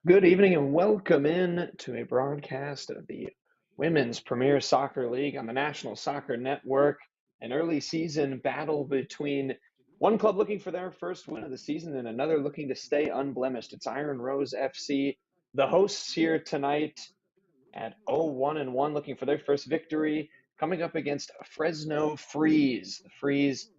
Good evening and welcome in to a broadcast of the Women's Premier Soccer League on the National Soccer Network. An early season battle between one club looking for their first win of the season and another looking to stay unblemished. It's Iron Rose FC, the hosts here tonight at 0-1-1, looking for their first victory, coming up against Fresno Freeze. The Freeze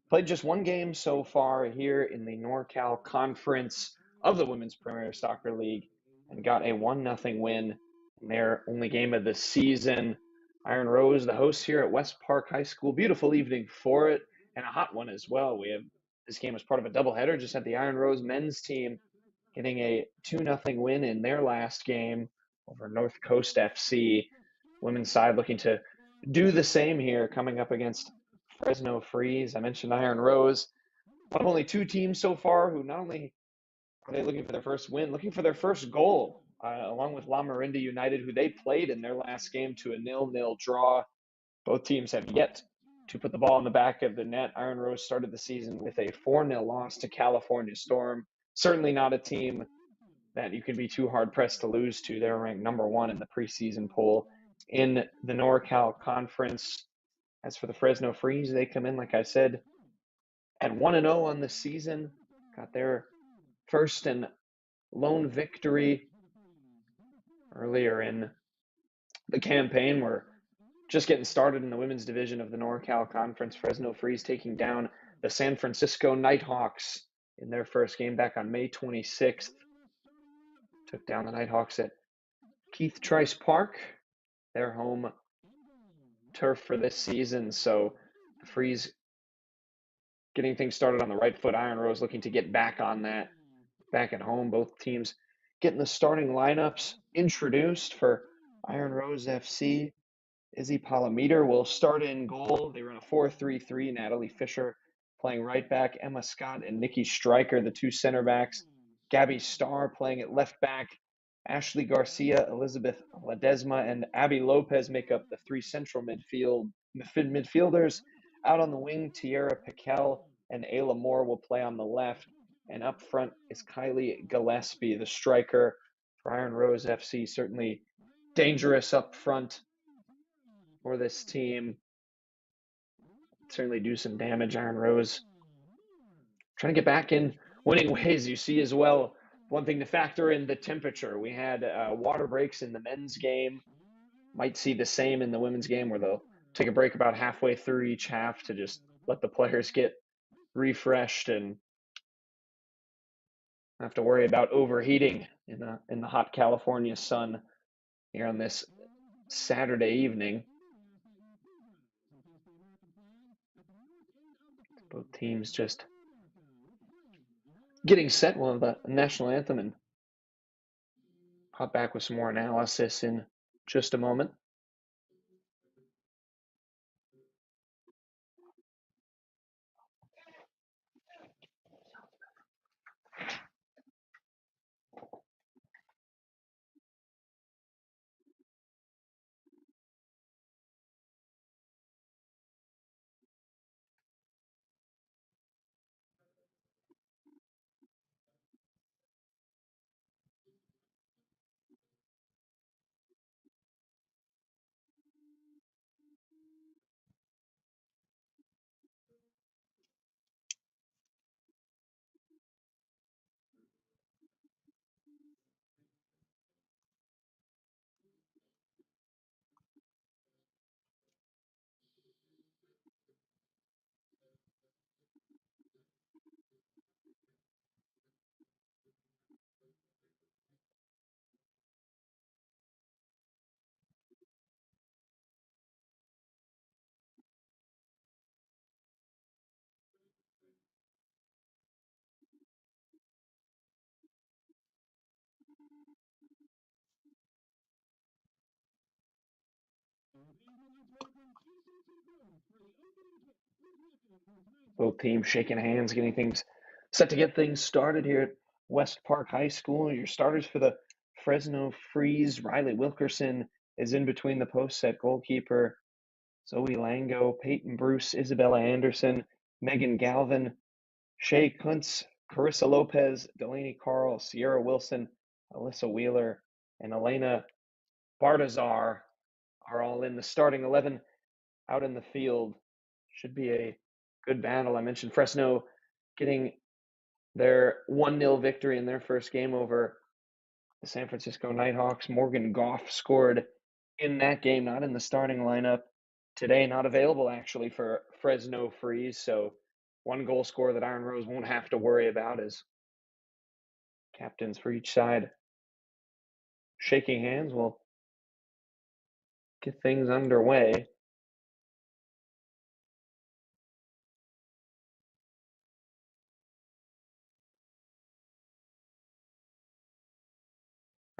played just one game so far here in the NorCal Conference of the Women's Premier Soccer League and got a 1-0 win in their only game of the season. Iron Rose, the hosts here at West Park High School. Beautiful evening for it and a hot one as well. This game was part of a doubleheader. Just had the Iron Rose men's team getting a 2-0 win in their last game over North Coast FC. Women's side looking to do the same here, coming up against Fresno Freeze. I mentioned Iron Rose, one of only two teams so far who not only are they looking for their first win, looking for their first goal, along with La Marinda United, who they played in their last game to a 0-0 draw. Both teams have yet to put the ball in the back of the net. Iron Rose started the season with a 4-0 loss to California Storm. Certainly not a team that you could be too hard pressed to lose to. They're ranked number 1 in the preseason poll in the NorCal Conference. As for the Fresno Freeze, they come in, like I said, at 1-0 on the season. Got their first and lone victory earlier in the campaign. We're just getting started in the women's division of the NorCal Conference. Fresno Freeze taking down the San Francisco Nighthawks in their first game back on May 26th. Took down the Nighthawks at Keith Trice Park, their home turf for this season. So the Freeze getting things started on the right foot. Iron Rose looking to get back on that, back at home. Both teams getting the starting lineups introduced. For Iron Rose FC, Izzy Palameter will start in goal. They run a 4-3-3. Natalie Fisher playing right back. Emma Scott and Nikki Stryker, the two center backs. Gabby Starr playing at left back. Ashley Garcia, Elizabeth Ledesma, and Abby Lopez make up the three central midfielders. Out on the wing, Tierra Piquel and Ayla Moore will play on the left. And up front is Kylie Gillespie, the striker for Iron Rose FC. Certainly dangerous up front for this team. Certainly do some damage. Iron Rose trying to get back in winning ways. You see as well, one thing to factor in, the temperature. We had water breaks in the men's game. Might see the same in the women's game, where they'll take a break about halfway through each half to just let the players get refreshed and not have to worry about overheating in the hot California sun here on this Saturday evening. Both teams just getting set. We'll have the national anthem and hop back with some more analysis in just a moment. Both teams shaking hands, getting things set to get things started here at West Park High School. Your starters for the Fresno Freeze: Riley Wilkerson is in between the posts at goalkeeper. Zoe Lango, Peyton Bruce, Isabella Anderson, Megan Galvin, Shay Kuntz, Carissa Lopez, Delaney Carl, Sierra Wilson, Alyssa Wheeler and Elena Bartazar are all in the starting 11 out in the field. Should be a good battle. I mentioned Fresno getting their 1-0 victory in their first game over the San Francisco Nighthawks. Morgan Goff scored in that game, not in the starting lineup today, not available actually for Fresno Freeze. So one goal scorer that Iron Rose won't have to worry about as captains for each side shaking hands. We'll get things underway.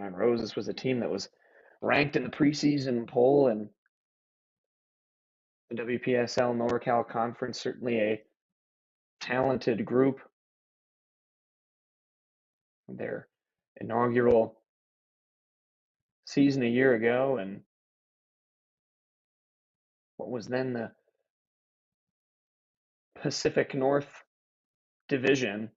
Iron Rose, this was a team that was ranked in the preseason poll and the WPSL NorCal Conference, certainly a talented group. Their inaugural season a year ago, and what was then the Pacific North Division.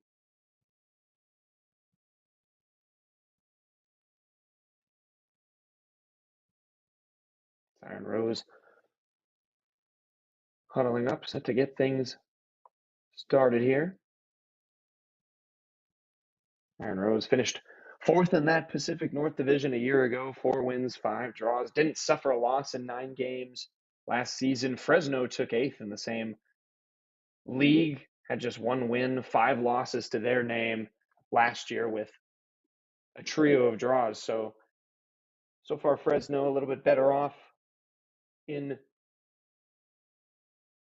Iron Rose huddling up, set to get things started here. Iron Rose finished fourth in that Pacific North Division a year ago, 4 wins, 5 draws. Didn't suffer a loss in 9 games last season. Fresno took 8th in the same league, had just 1 win, 5 losses to their name last year with a trio of draws. So far Fresno a little bit better off in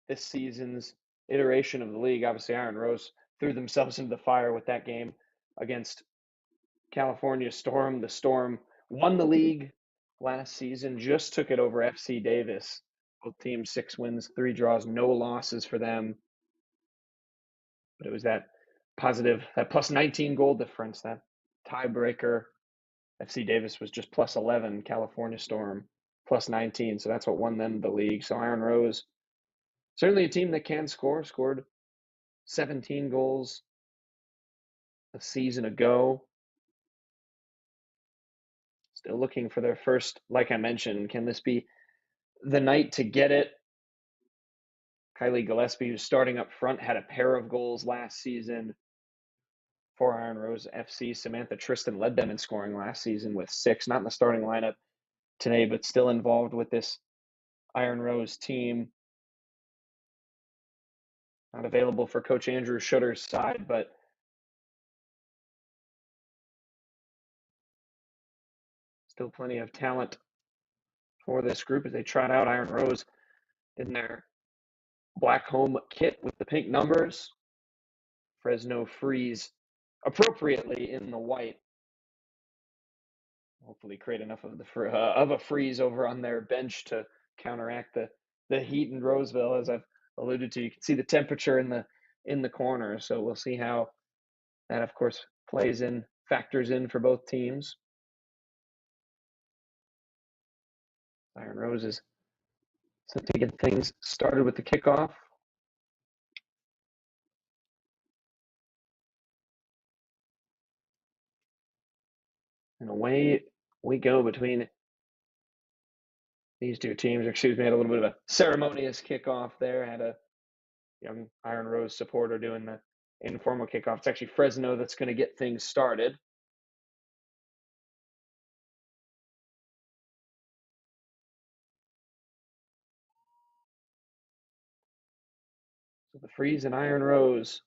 this season's iteration of the league. Obviously, Iron Rose threw themselves into the fire with that game against California Storm. The Storm won the league last season, just took it over FC Davis. Both teams 6 wins, 3 draws, no losses for them. But it was that positive, that plus 19 goal difference, that tiebreaker. FC Davis was just plus 11, California Storm plus 19. So that's what won them the league. So Iron Rose, certainly a team that can score, scored 17 goals a season ago. Still looking for their first, like I mentioned, can this be the night to get it? Kylie Gillespie, who's starting up front, had a pair of goals last season for Iron Rose FC. Samantha Tristan led them in scoring last season with 6, not in the starting lineup today, but still involved with this Iron Rose team. Not available for Coach Andrew Schutter's side, but still plenty of talent for this group as they trot out Iron Rose in their black home kit with the pink numbers. Fresno Freeze appropriately in the white. Hopefully create enough of a freeze over on their bench to counteract the heat in Roseville, as I've alluded to. You can see the temperature in the corner, so we'll see how that, of course, factors in for both teams. Iron Rose is set to get things started with the kickoff. And away we go between these two teams. Excuse me, had a little bit of a ceremonious kickoff there. Had a young Iron Rose supporter doing the informal kickoff. It's actually Fresno that's going to get things started. So the Freeze and Iron Rose.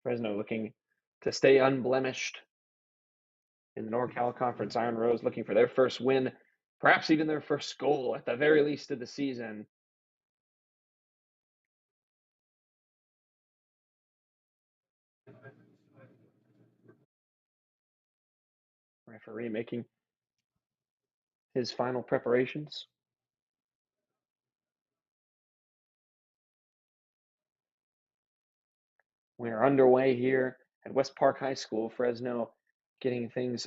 Fresno looking to stay unblemished in the NorCal Conference. Iron Rose looking for their first win, perhaps even their first goal at the very least of the season. Referee making his final preparations. We are underway here at West Park High School. Fresno getting things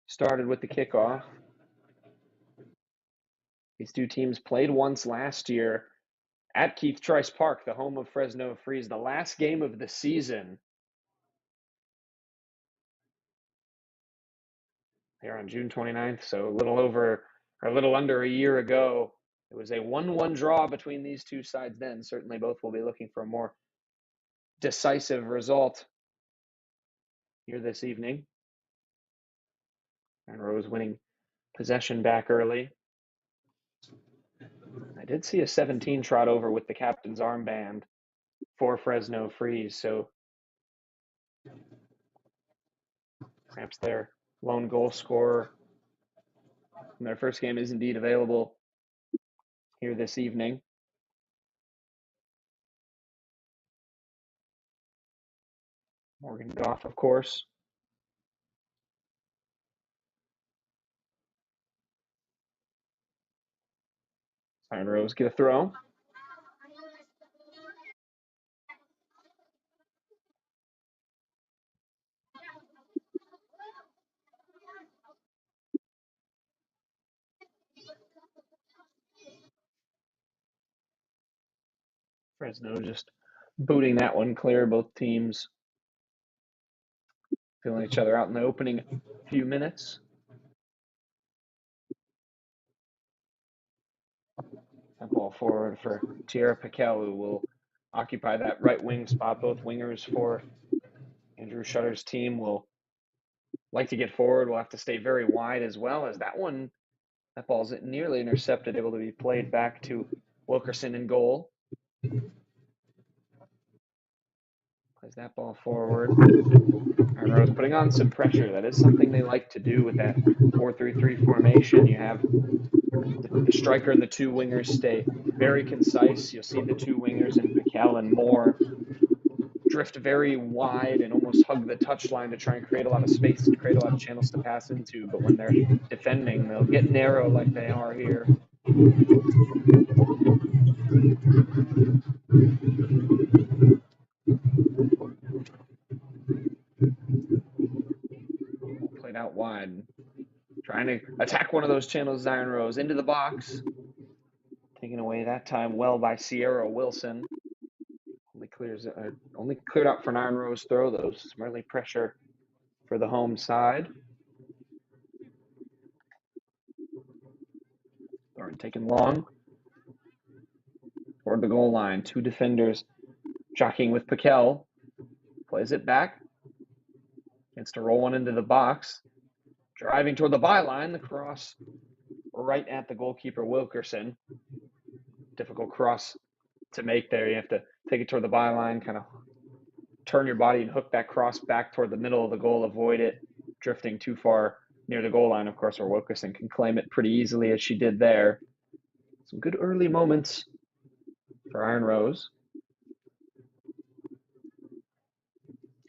started with the kickoff. These two teams played once last year at Keith Trice Park, the home of Fresno Freeze, the last game of the season. here on June 29th. So a little over, or a little under a year ago, it was a 1-1 draw between these two sides then. Certainly both will be looking for a more decisive result here this evening. And Rose winning possession back early. I did see a 17 trot over with the captain's armband for Fresno Freeze, so perhaps their lone goal scorer in their first game is indeed available here this evening. Morgan Goff, of course. Siren Rose get a throw. Fresno just booting that one clear. Both teams feeling each other out in the opening few minutes. That ball forward for Tierra Piquel, who will occupy that right wing spot. Both wingers for Andrew Shutter's team will like to get forward. Will have to stay very wide as well, as that ball's nearly intercepted, able to be played back to Wilkerson in goal. Plays that ball forward. Iron Rose putting on some pressure. That is something they like to do with that 4-3-3 formation. You have the striker and the two wingers stay very concise. You'll see the two wingers and Piquel and Moore drift very wide and almost hug the touchline to try and create a lot of space, to create a lot of channels to pass into. But when they're defending, they'll get narrow like they are here. Played out wide. Trying to attack one of those channels, Iron Rose, into the box. Taken away that time well by Sierra Wilson. Only cleared out for an Iron Rose throw, though. Some early pressure for the home side. Thornton taken long toward the goal line. Two defenders jockeying with Piquel. Plays it back. Gets to roll one into the box. Driving toward the byline. The cross right at the goalkeeper, Wilkerson. Difficult cross to make there. You have to take it toward the byline, kind of turn your body and hook that cross back toward the middle of the goal, avoid it drifting too far near the goal line, of course, where Wilkerson can claim it pretty easily, as she did there. Some good early moments for Iron Rose.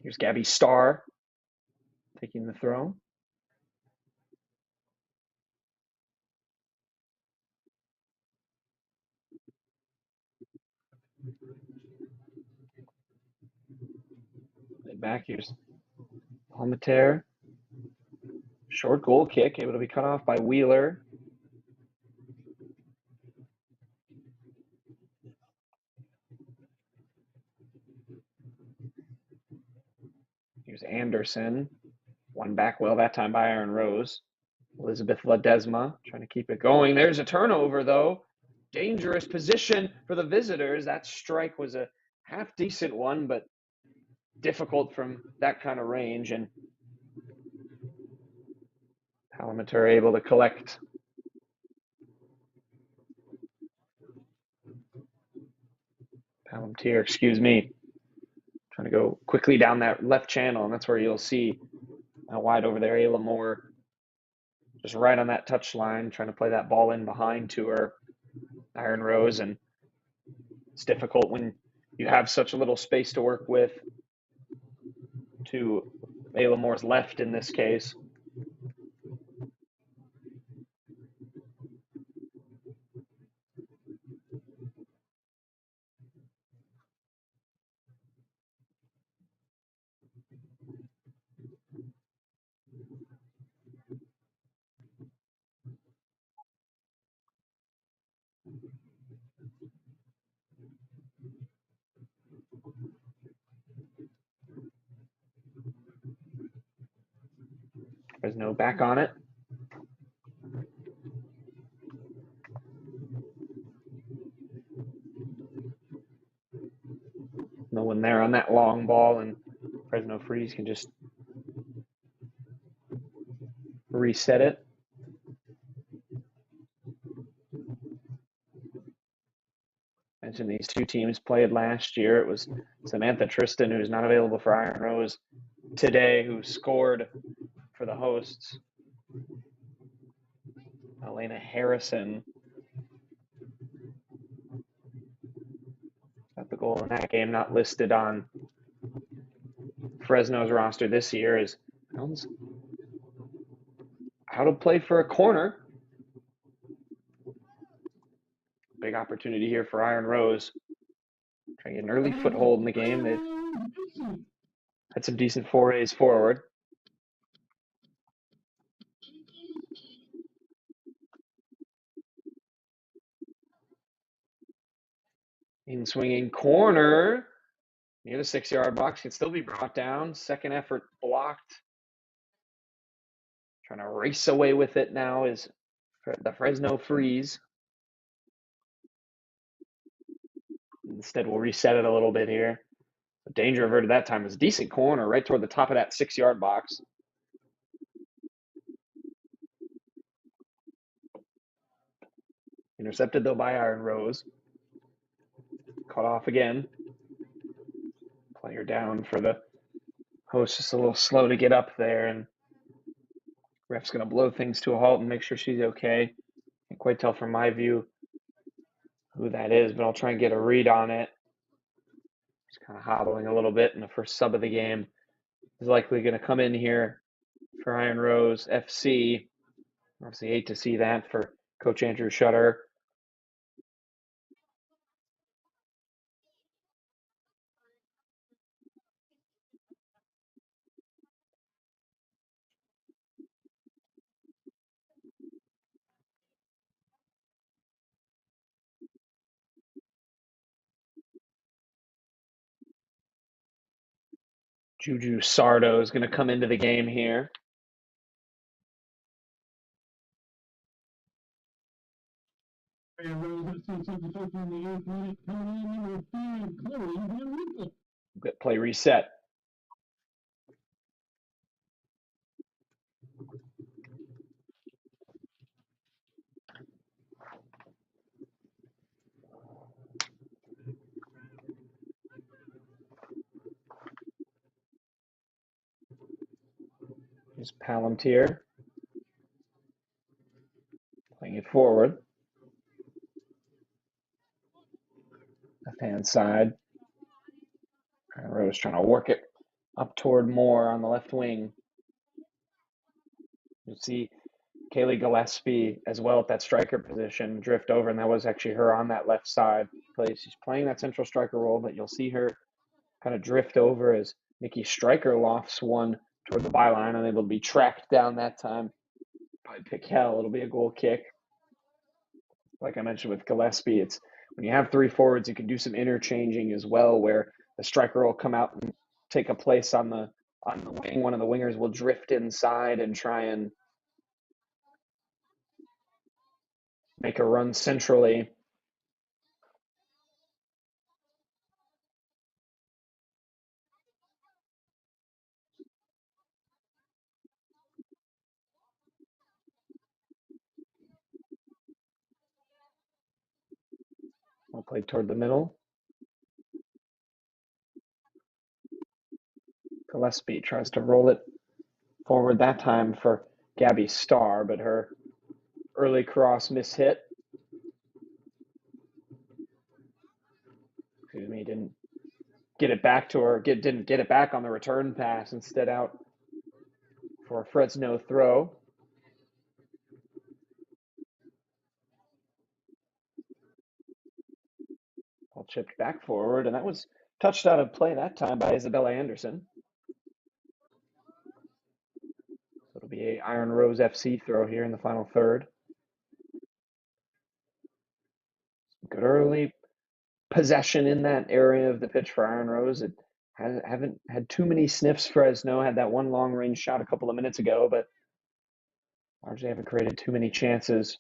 Here's Gabby Starr taking the throw. Back, here's Palmater. Short goal kick, able to be cut off by Wheeler. Here's Anderson. One back well that time by Iron Rose. Elizabeth Ledesma trying to keep it going. There's a turnover, though. Dangerous position for the visitors. That strike was a half decent one, but difficult from that kind of range. And Palmater able to collect. Palmater, excuse me. Trying to go quickly down that left channel, and that's where you'll see out wide over there, Ayla Moore just right on that touch line, trying to play that ball in behind to her, Iron Rose. And it's difficult when you have such a little space to work with to Ayla Moore's left in this case. There's no back on it. No one there on that long ball, and Fresno Freeze can just reset it. Mentioned these two teams played last year. It was Samantha Tristan, who's not available for Iron Rose today, who scored for the hosts. Elena Harrison got the goal in that game, not listed on Fresno's roster this year, is how to play for a corner. Big opportunity here for Iron Rose. Trying to get an early foothold in the game. They've had some decent forays forward. In swinging corner near the 6-yard box, can still be brought down. Second effort blocked. Trying to race away with it now is the Fresno Freeze. Instead, we'll reset it a little bit here. The danger averted that time was a decent corner right toward the top of that 6-yard box. Intercepted, though, by Iron Rose. Caught off again. Player down for the host, just a little slow to get up there, and ref's going to blow things to a halt and make sure she's okay. Can't quite tell from my view who that is, but I'll try and get a read on it. Just kind of hobbling a little bit, and the first sub of the game is likely going to come in here for Iron Rose FC. Obviously hate to see that for Coach Andrew Shutter. Juju Sardo is going to come into the game here. Play reset. Here's Palantir playing it forward. Left-hand side. Rose trying to work it up toward Moore on the left wing. You'll see Kaylee Gillespie as well at that striker position drift over, and that was actually her on that left side. She's playing that central striker role, but you'll see her kind of drift over as Nikki Stryker lofts one toward the byline, unable to be tracked down that time by Piquel. It'll be a goal kick. Like I mentioned with Gillespie, it's when you have three forwards, you can do some interchanging as well, where the striker will come out and take a place on the wing. One of the wingers will drift inside and try and make a run centrally. Well played toward the middle. Gillespie tries to roll it forward that time for Gabby Starr, but her early cross mishit. Excuse me, didn't get it back to her, didn't get it back on the return pass, instead out for a Fresno throw. Ball chipped back forward, and that was touched out of play that time by Isabella Anderson. So it'll be a Iron Rose FC throw here in the final third. Good early possession in that area of the pitch for Iron Rose. It haven't had too many sniffs. Fresno had that one long range shot a couple of minutes ago, but largely haven't created too many chances.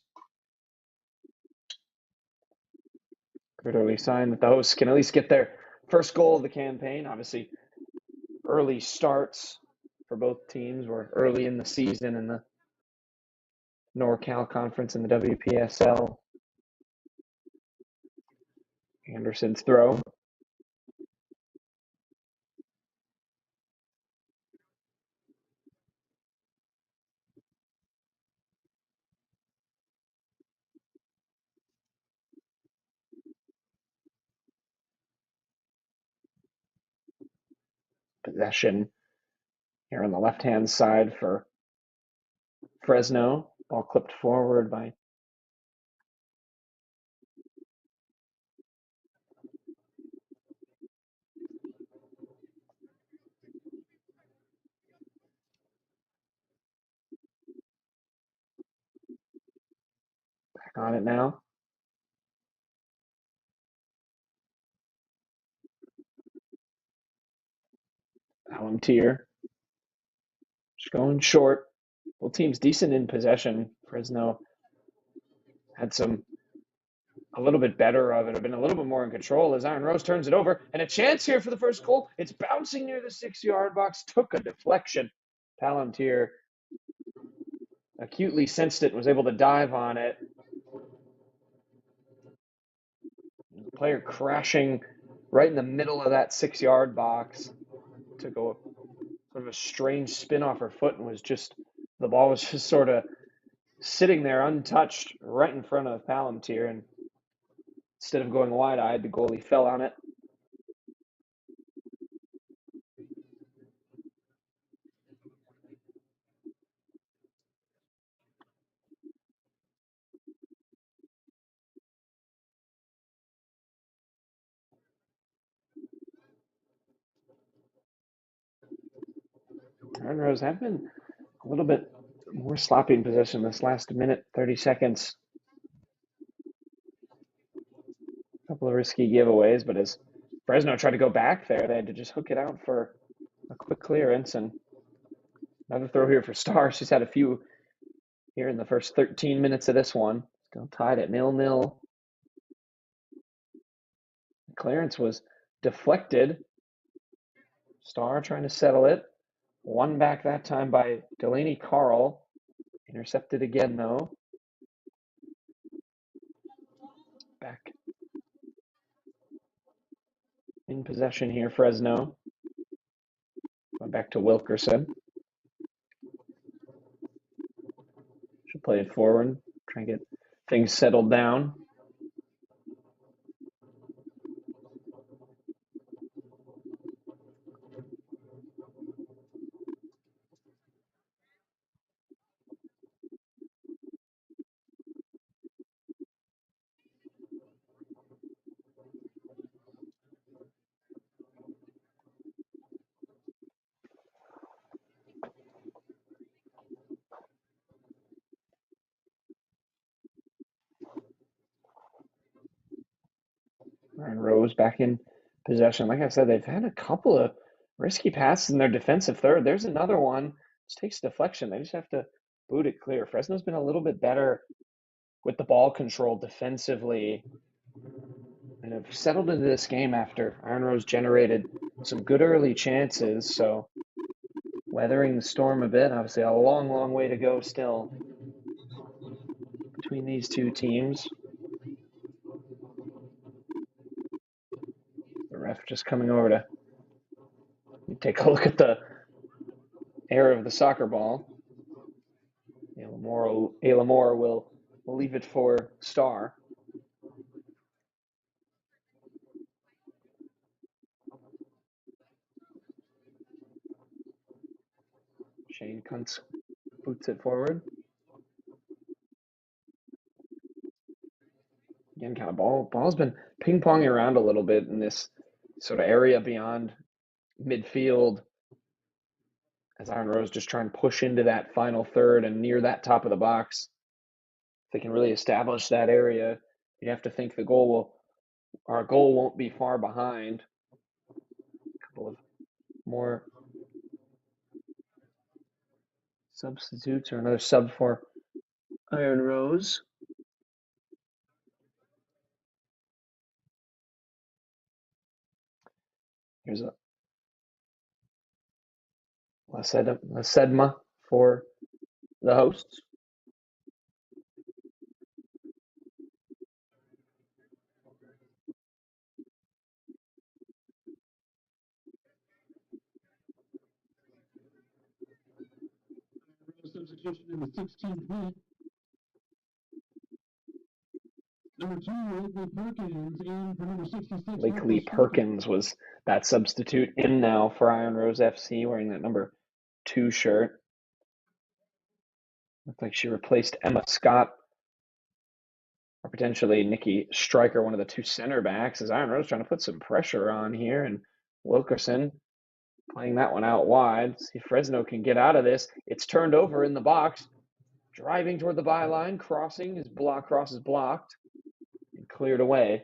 Good early sign that the hosts can at least get their first goal of the campaign. Obviously, early starts for both teams. We're early in the season in the NorCal Conference in the WPSL. Anderson's throw. Possession here on the left-hand side for Fresno. Ball clipped forward by back on it now. Palantir just going short. Both teams decent in possession. Fresno had a little bit better of it, have been a little bit more in control as Iron Rose turns it over. And a chance here for the first goal. It's bouncing near the 6-yard box, took a deflection. Palantir acutely sensed it and was able to dive on it. The player crashing right in the middle of that 6-yard box. Took a sort of a strange spin off her foot and the ball was just sort of sitting there untouched right in front of Palantir. And instead of going wide-eyed, the goalie fell on it. Iron Rose have been a little bit more sloppy in possession this last minute, 30 seconds. A couple of risky giveaways, but as Fresno tried to go back there, they had to just hook it out for a quick clearance. And another throw here for Star. She's had a few here in the first 13 minutes of this one. Still tied at 0-0. The clearance was deflected. Star trying to settle it. One back that time by Delaney Carl. Intercepted again, though. Back in possession here, Fresno. Going back to Wilkerson. Should play it forward. Try and get things settled down. Iron Rose back in possession. Like I said, they've had a couple of risky passes in their defensive third. There's another one. Just takes deflection. They just have to boot it clear. Fresno's been a little bit better with the ball control defensively and have settled into this game after Iron Rose generated some good early chances. So weathering the storm a bit. Obviously, a long, long way to go still between these two teams. The ref just coming over to take a look at the air of the soccer ball. Ayla Moore will leave it for Star. Shane Kuntz boots it forward. Again, kind of ball's been ping-ponging around a little bit in this sort of area beyond midfield as Iron Rose just try and push into that final third and near that top of the box. If they can really establish that area, you have to think our goal won't be far behind. A couple of more substitutes or another sub for Iron Rose. Here's a Sedma for the hosts. Substitution in the 16th minute. Number 2, Lakely Perkins, in for number 66. Lakely Perkins was that substitute in now for Iron Rose FC, wearing that number 2 shirt. Looked like she replaced Emma Scott, or potentially Nikki Stryker, one of the 2 center backs, as Iron Rose trying to put some pressure on here, and Wilkerson playing that one out wide. See if Fresno can get out of this. It's turned over in the box. Driving toward the byline, cross is blocked and cleared away.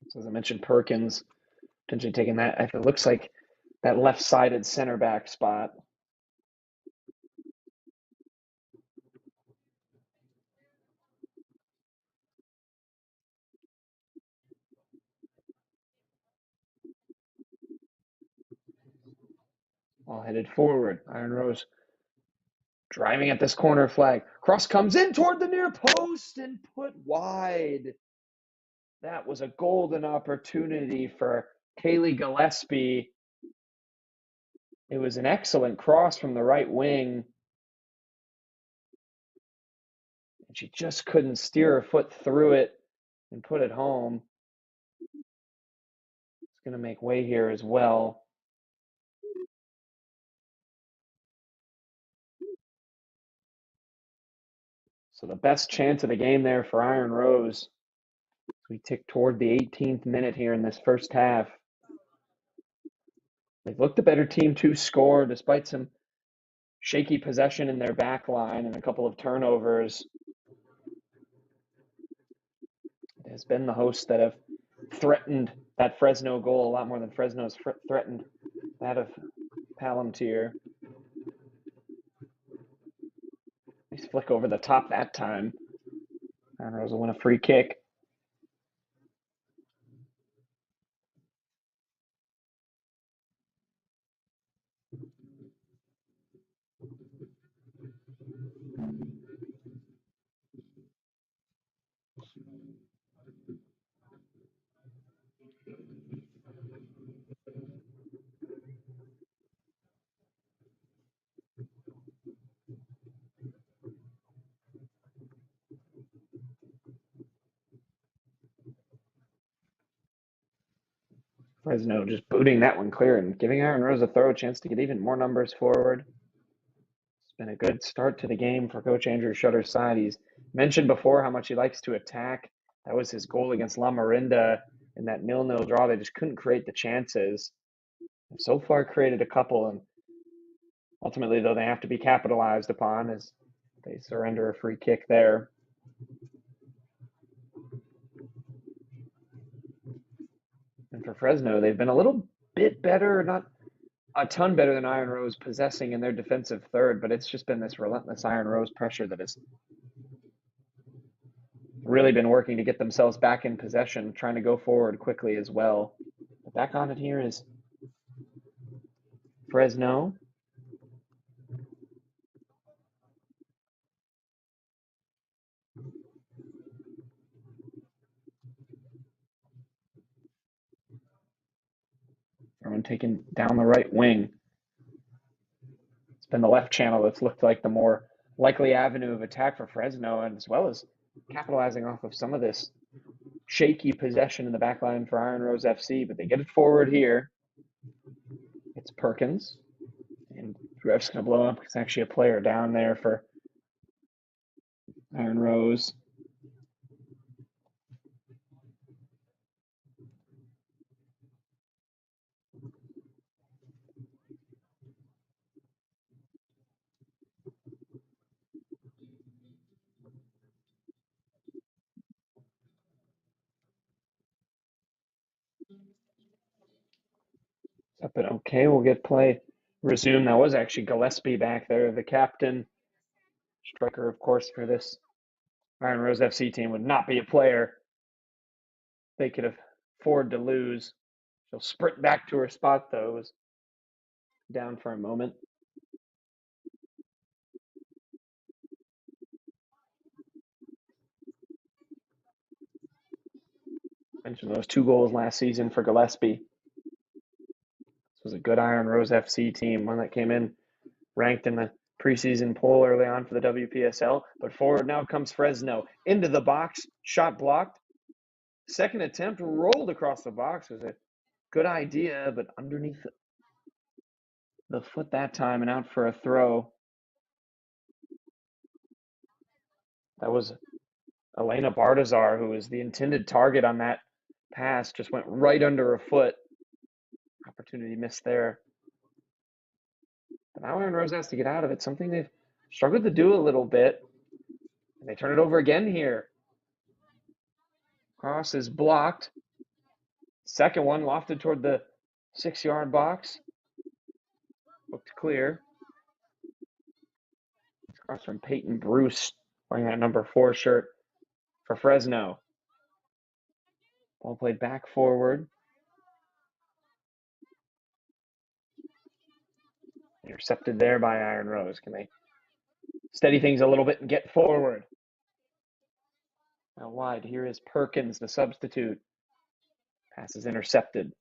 So as I mentioned, Perkins potentially taking that. It looks like that left-sided center back spot. All headed forward. Iron Rose driving at this corner flag. Cross comes in toward the near post and put wide. That was a golden opportunity for Kaylee Gillespie. It was an excellent cross from the right wing. And she just couldn't steer her foot through it and put it home. It's going to make way here as well. So the best chance of the game there for Iron Rose. We tick toward the 18th minute here in this first half. They've looked a better team to score despite some shaky possession in their back line and a couple of turnovers. It has been the hosts that have threatened that Fresno goal a lot more than Fresno's threatened that of Palantir. Nice flick over the top that time. Iron Rose will win a free kick. Fresno just booting that one clear and giving Iron Rose a throw chance to get even more numbers forward. It's been a good start to the game for Coach Andrew Shutter's side. He's mentioned before how much he likes to attack. That was his goal against La Marinda in that 0-0 draw. They just couldn't create the chances. They've so far created a couple, and ultimately, though, they have to be capitalized upon as they surrender a free kick there. And for Fresno, they've been a little bit better, not a ton better than Iron Rose possessing in their defensive third, but it's just been this relentless Iron Rose pressure that has really been working to get themselves back in possession, trying to go forward quickly as well. But back on it here is Fresno. Everyone taken down the right wing. It's been the left channel that's looked like the more likely avenue of attack for Fresno, and as well as capitalizing off of some of this shaky possession in the back line for Iron Rose FC, but they get it forward here. It's Perkins, and ref's going to blow up. It's actually a player down there for Iron Rose. But okay, we'll get play resumed. That was actually Gillespie back there, the captain. Striker, of course, for this Iron Rose FC team would not be a player they could afford to lose. She'll sprint back to her spot, though. It was down for a moment. Mentioned those 2 goals last season for Gillespie. This was a good Iron Rose FC team, one that came in ranked in the preseason poll early on for the WPSL. But forward now comes FRESNO. Into the box, shot blocked. Second attempt rolled across the box. It was a good idea, but underneath the foot that time and out for a throw. That was Elena Bardazar, who was the intended target on that pass, just went right under her foot. Opportunity missed there. But now Iron Rose has to get out of it, something they've struggled to do a little bit. And they turn it over again here. Cross is blocked. Second one lofted toward the 6-yard box. Looked clear. Cross from Peyton Bruce, wearing that number 4 shirt for FRESNO. Ball played back forward. Intercepted there by Iron Rose. Can they steady things a little bit and get forward? Now wide, here is Perkins, the substitute. Pass is intercepted.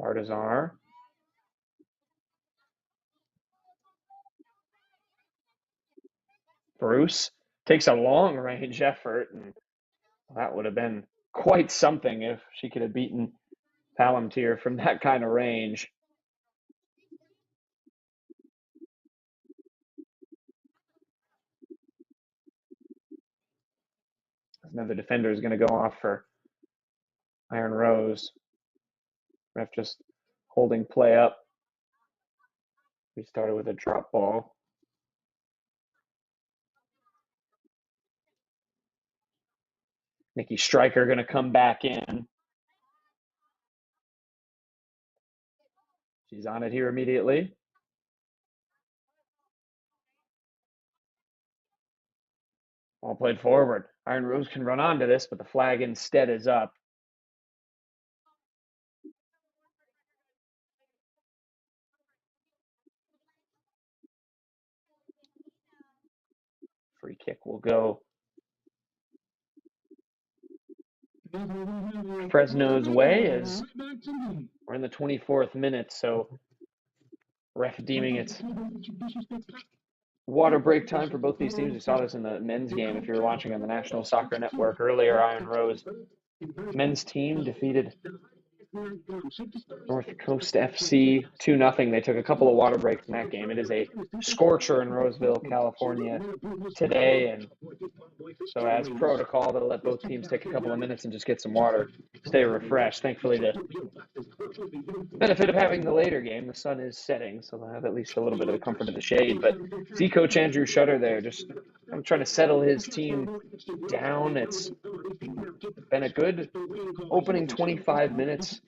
Bardazar. Bruce takes a long range effort, and that would have been quite something if she could have beaten Palantir from that kind of range. Another defender is going to go off for Iron Rose. Ref just holding play up. We started with a drop ball. Nikki Stryker going to come back in. She's on it here immediately. Ball played forward. Iron Rose can run onto this, but the flag instead is up. Free kick will go FRESNO's way as we're in the 24th minute, so ref deeming it's water break time for both these teams. We saw this in the men's game. If you were watching on the National Soccer Network earlier, Iron Rose men's team defeated North Coast FC 2-0. They took a couple of water breaks in that game. It is a scorcher in Roseville, California today, and so as protocol, they'll let both teams take a couple of minutes and just get some water, stay refreshed. Thankfully, the benefit of having the later game, the sun is setting, so they'll have at least a little bit of the comfort of the shade. But see Coach Andrew Shutter there, just trying to settle his team down. It's been a good opening 25 minutes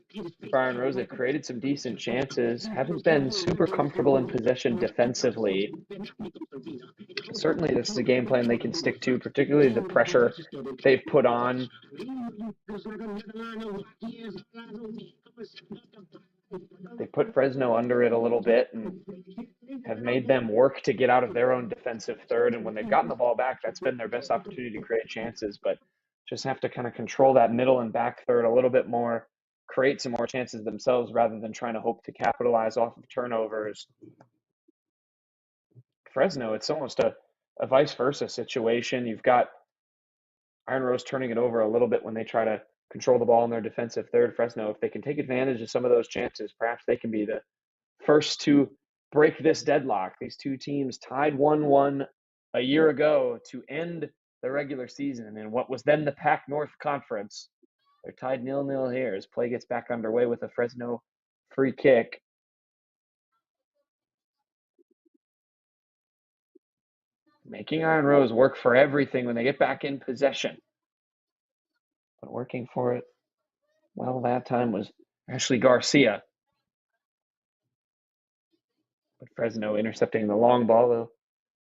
for Iron Rose. They've created some decent chances, haven't been super comfortable in possession defensively. Certainly this is a game plan they can stick to, particularly the pressure they've put on. They put FRESNO under it a little bit and have made them work to get out of their own defensive third. And when they've gotten the ball back, that's been their best opportunity to create chances. But just have to kind of control that middle and back third a little bit more, create some more chances themselves rather than trying to hope to capitalize off of turnovers. FRESNO, it's almost a vice versa situation. You've got Iron Rose turning it over a little bit when they try to control the ball in their defensive third. FRESNO, if they can take advantage of some of those chances, perhaps they can be the first to break this deadlock. These two teams tied 1-1 a year ago to end the regular season in what was then the Pac North Conference. They're tied 0-0 here as play gets back underway with a FRESNO free kick. Making Iron Rose work for everything when they get back in possession. But working for it, well, that time was Ashley Garcia. But FRESNO intercepting the long ball. They'll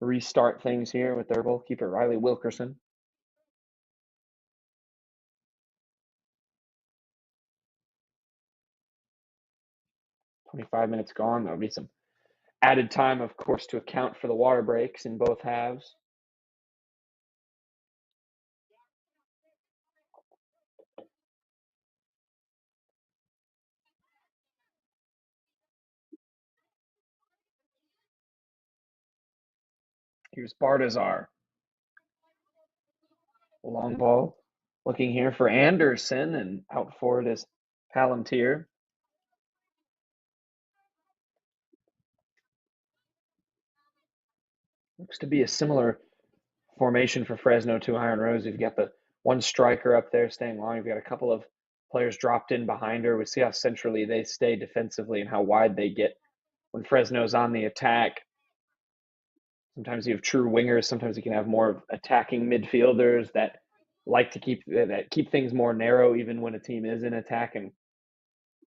restart things here with their goalkeeper, Riley Wilkerson. 25 minutes gone. There'll be some added time, of course, to account for the water breaks in both halves. Here's Bardazar. Long ball looking here for Anderson, and out for it is Palantir. Looks to be a similar formation for Fresno to Iron Rose. You've got the one striker up there staying long. You've got a couple of players dropped in behind her. We see how centrally they stay defensively and how wide they get when Fresno's on the attack. Sometimes you have true wingers. Sometimes you can have more attacking midfielders that like to keep things more narrow, even when a team is in attack, and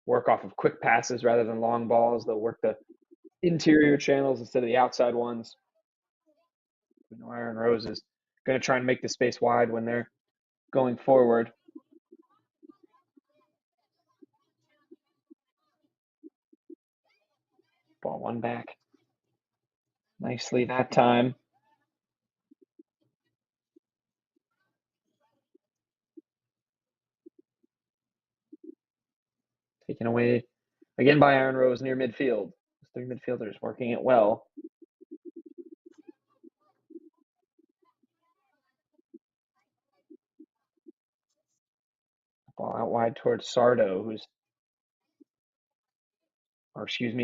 work off of quick passes rather than long balls. They'll work the interior channels instead of the outside ones. Iron Rose is going to try and make the space wide when they're going forward. Ball one back. Nicely that time. Taken away again by Iron Rose near midfield. Three midfielders working it well. Ball out wide towards Sardo,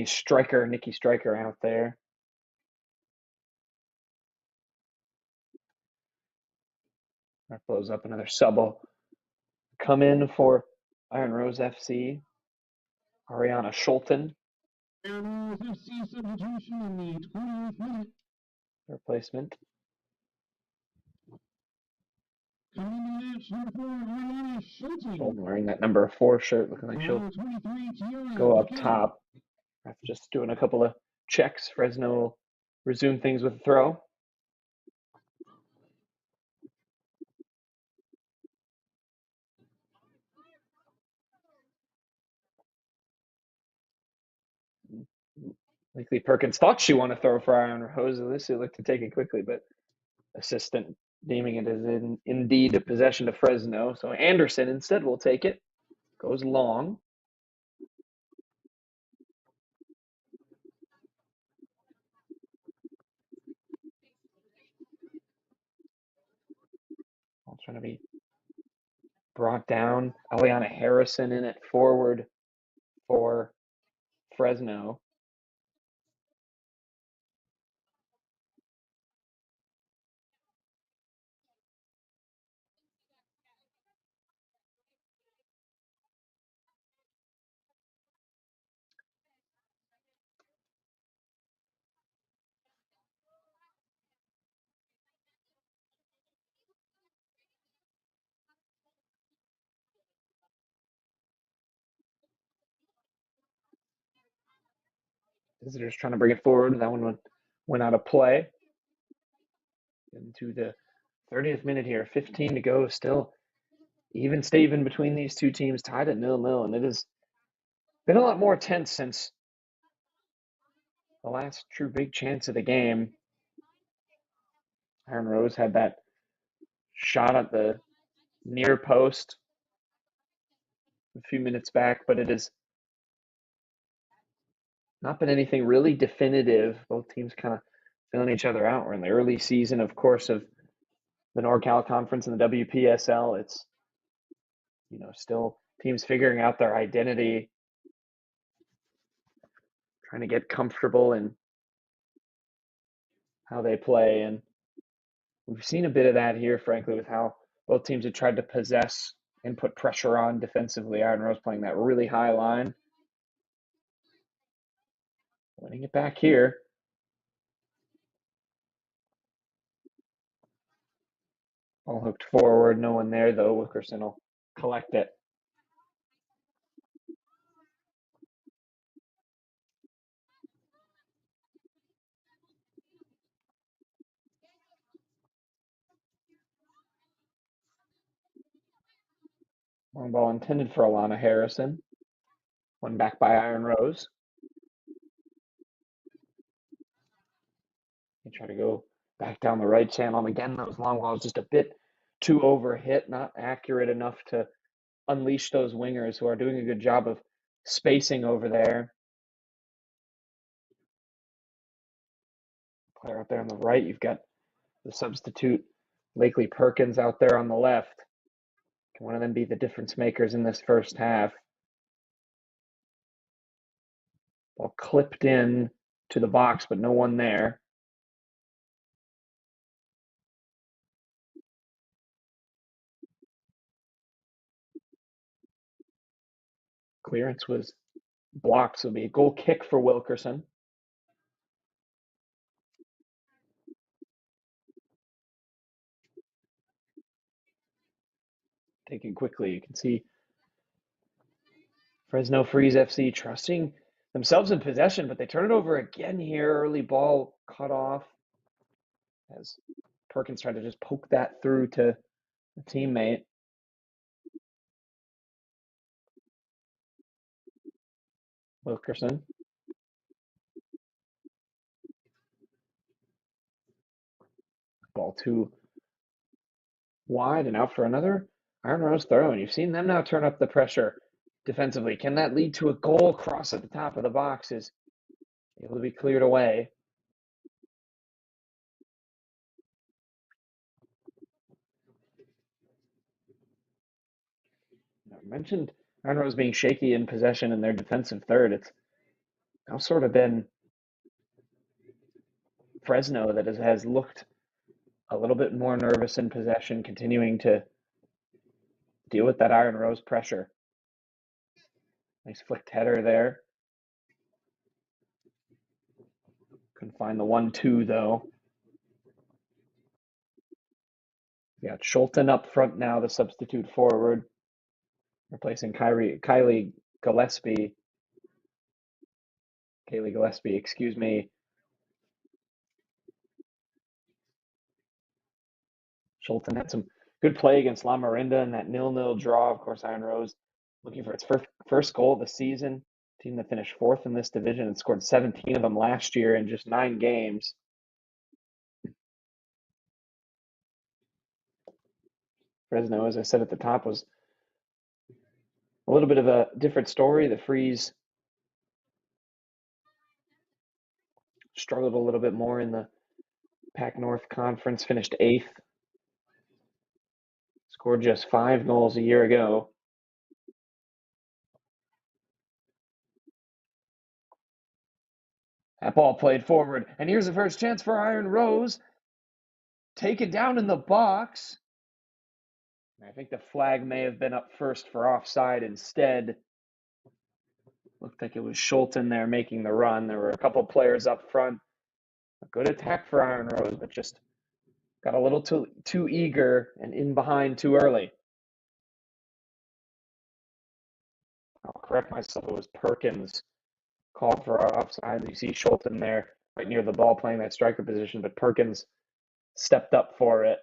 Striker, Nikki Striker out there. That blows up another sub will come in for Iron Rose FC. Ariana Schulten. Iron Rose FC substitution in the 20th minute. Replacement. Coming to the match, number 4, Ariana Schulten. Wearing that number 4 shirt, looking like she'll go up top. After just doing a couple of checks, Fresno will resume things with a throw. Likely Perkins thought she wanted to throw for Iron Rose. This looked to take it quickly, but assistant deeming it as indeed a possession of Fresno. So Anderson instead will take it. Goes long. All trying to be brought down. Eliana Harrison in at forward for Fresno. Visitors trying to bring it forward. That one went out of play. Into the 30th minute here. 15 to go. Still even Steven between these two teams, tied at 0-0. And it has been a lot more tense since the last true big chance of the game. Iron Rose had that shot at the near post a few minutes back, but it has not been anything really definitive. Both teams kind of filling each other out. We're in the early season, of course, of the NorCal Conference and the WPSL. It's, still teams figuring out their identity, trying to get comfortable in how they play. And we've seen a bit of that here, frankly, with how both teams have tried to possess and put pressure on defensively. Iron Rose playing that really high line. Winning it back here. All hooked forward. No one there, though. Wickerson will collect it. Long ball intended for Alana Harrison. One back by Iron Rose. They try to go back down the right channel. And again, those long balls just a bit too overhit, not accurate enough to unleash those wingers who are doing a good job of spacing over there. Player out there on the right, you've got the substitute Lakely Perkins out there on the left. Can one of them be the difference makers in this first half? Ball clipped in to the box, but no one there. Clearance was blocked, so it'll be a goal kick for Wilkerson. Taken quickly, you can see Fresno Freeze FC trusting themselves in possession, but they turn it over again here. Early ball cut off as Perkins tried to just poke that through to a teammate. Wilkerson. Ball too wide and out for another Iron Rose throw. And you've seen them now turn up the pressure defensively. Can that lead to a goal? Cross at the top of the box is able to be cleared away. I mentioned Iron Rose being shaky in possession in their defensive third. It's now sort of been Fresno that has looked a little bit more nervous in possession, continuing to deal with that Iron Rose pressure. Nice flicked header there. Couldn't find the 1-2 though. We got Schulten up front now, the substitute forward, replacing Kaylee Gillespie, excuse me. Schulten had some good play against La Marinda in that 0-0 draw. Of course, Iron Rose looking for its first goal of the season. Team that finished fourth in this division and scored 17 of them last year in just 9 games. Fresno, as I said at the top, was a little bit of a different story. The Freeze struggled a little bit more in the Pac North Conference, finished 8th. Scored just 5 goals a year ago. That ball played forward, and here's the first chance for Iron Rose. Taken down in the box. I think the flag may have been up first for offside instead. Looked like it was Schulten there making the run. There were a couple players up front. A good attack for Iron Rose, but just got a little too eager and in behind too early. I'll correct myself. It was Perkins called for our offside. You see Schulten there right near the ball playing that striker position, but Perkins stepped up for it.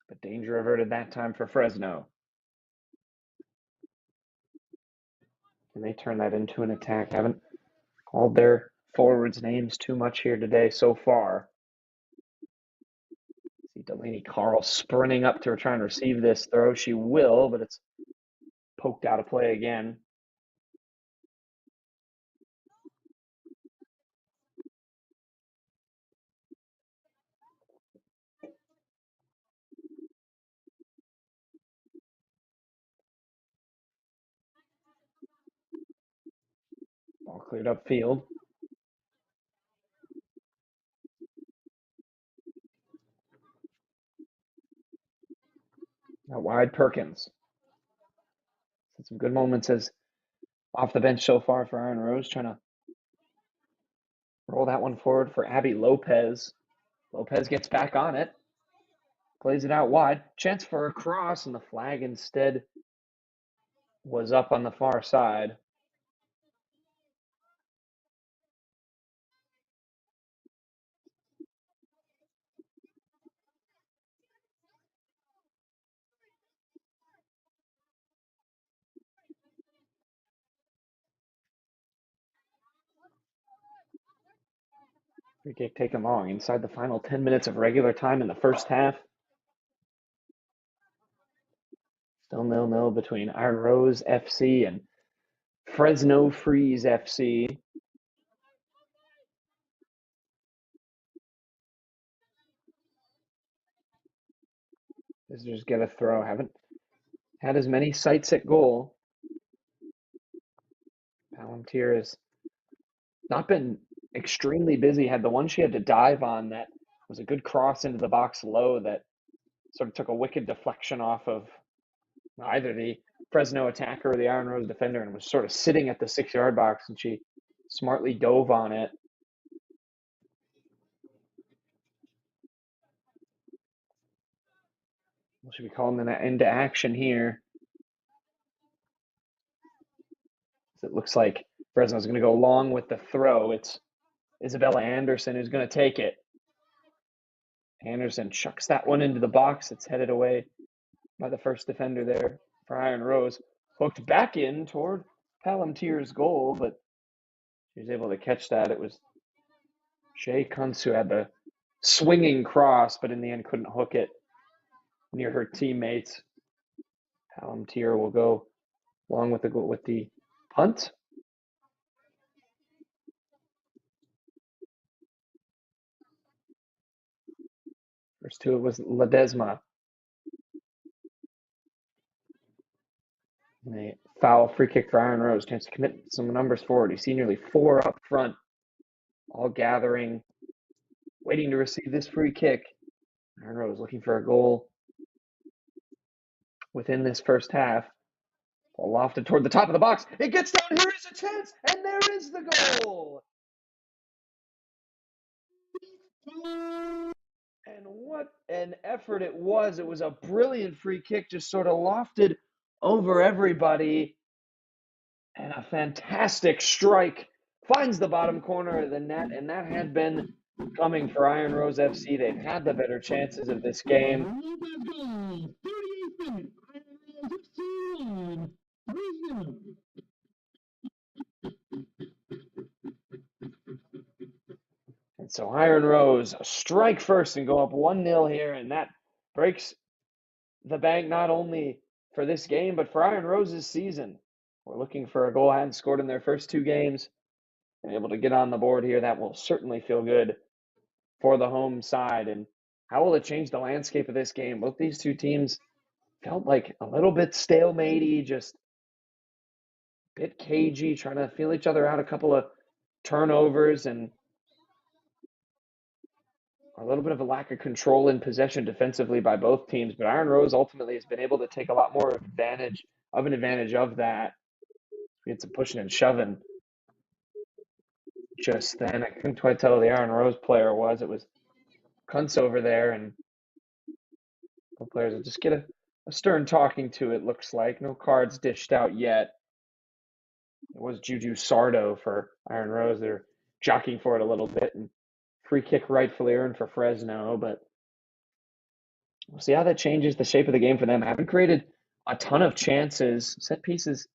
But danger averted that time for Fresno. And they turn that into an attack. Haven't called their forwards' names too much here today so far. See Delaney Carl sprinting up to try and receive this throw. She will, but it's poked out of play again. Ball cleared upfield. Out wide, Perkins. Had some good moments as off the bench so far for Iron Rose, trying to roll that one forward for Abby Lopez. Lopez gets back on it, plays it out wide. Chance for a cross, and the flag instead was up on the far side. Free kick taken long inside the final 10 minutes of regular time in the first half. Still 0-0 between Iron Rose FC and FRESNO Freeze FC. Visitors get a throw. Haven't had as many sights at goal. Palantir has not been extremely busy. Had the one she had to dive on that was a good cross into the box low that sort of took a wicked deflection off of either the FRESNO attacker or the Iron Rose defender and was sort of sitting at the 6-yard box, and she smartly dove on it. We should be calling that into action here. It looks like Fresno's going to go long with the throw. It's Isabella Anderson who's going to take it. Anderson chucks that one into the box. It's headed away by the first defender there for Iron Rose. Hooked back in toward Palantir's goal, but she was able to catch that. It was Shay Kuntz who had the swinging cross, but in the end couldn't hook it near her teammates. Palantir will go along with the punt. First to it was Ledesma. And a foul free kick for Iron Rose. Chance to commit some numbers forward. You see nearly 4 up front, all gathering, waiting to receive this free kick. Iron Rose looking for a goal within this first half. Ball lofted toward the top of the box. It gets down. Here is a chance, and there is the goal. And what an effort it was. It was a brilliant free kick, just sort of lofted over everybody. And a fantastic strike finds the bottom corner of the net, and that had been coming for Iron Rose FC. They've had the better chances of this game. And so Iron Rose strike first and go up 1-0 here, and that breaks the bank not only for this game, but for Iron Rose's season. We're looking for a goal, hadn't scored in their first 2 games, and able to get on the board here. That will certainly feel good for the home side. And how will it change the landscape of this game? Both these two teams felt like a little bit stalematey, just a bit cagey, trying to feel each other out, a couple of turnovers and a little bit of a lack of control in possession defensively by both teams. But Iron Rose ultimately has been able to take a lot more advantage of that. We had some pushing and shoving just then. I couldn't quite tell who the Iron Rose player was. It was Kuntz over there, and both players will just get a stern talking to, it looks like. No cards dished out yet. It was Juju Sardo for Iron Rose. They're jockeying for it a little bit, and free kick rightfully earned for FRESNO, but we'll see how that changes the shape of the game for them. Haven't created a ton of chances. Set pieces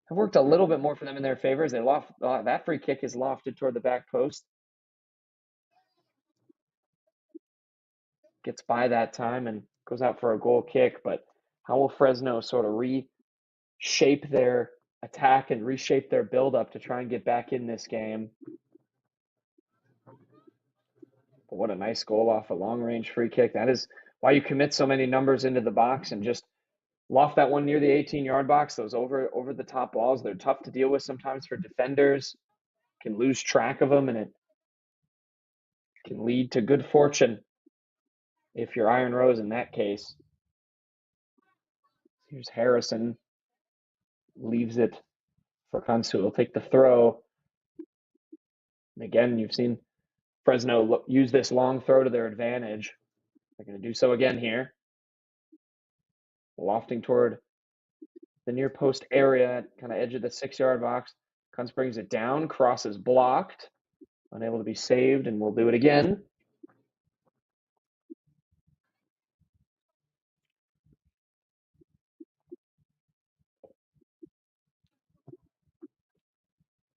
have worked a little bit more for them in their favor as they that free kick is lofted toward the back post. Gets by that time and goes out for a goal kick, but how will FRESNO sort of reshape their attack and reshape their build-up to try and get back in this game? But what a nice goal off a long-range free kick. That is why you commit so many numbers into the box and just loft that one near the 18-yard box. Those over the top balls, they're tough to deal with sometimes for defenders. Can lose track of them, and it can lead to good fortune if you're Iron Rose in that case. Here's Harrison. Leaves it for Kuntz, who will take the throw. And again, you've seen FRESNO use this long throw to their advantage. They're going to do so again here. Lofting toward the near post area, kind of edge of the 6-yard box. Kuntz brings it down, cross is blocked, unable to be saved, and we'll do it again.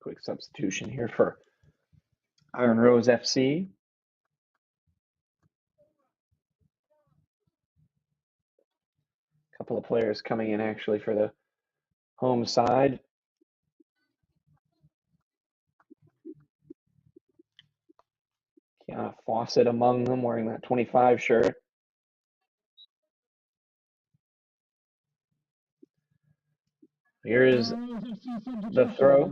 Quick substitution here for Iron Rose FC. A couple of players coming in actually for the home side. Kiana Fawcett among them, wearing that 25 shirt. Here is the throw.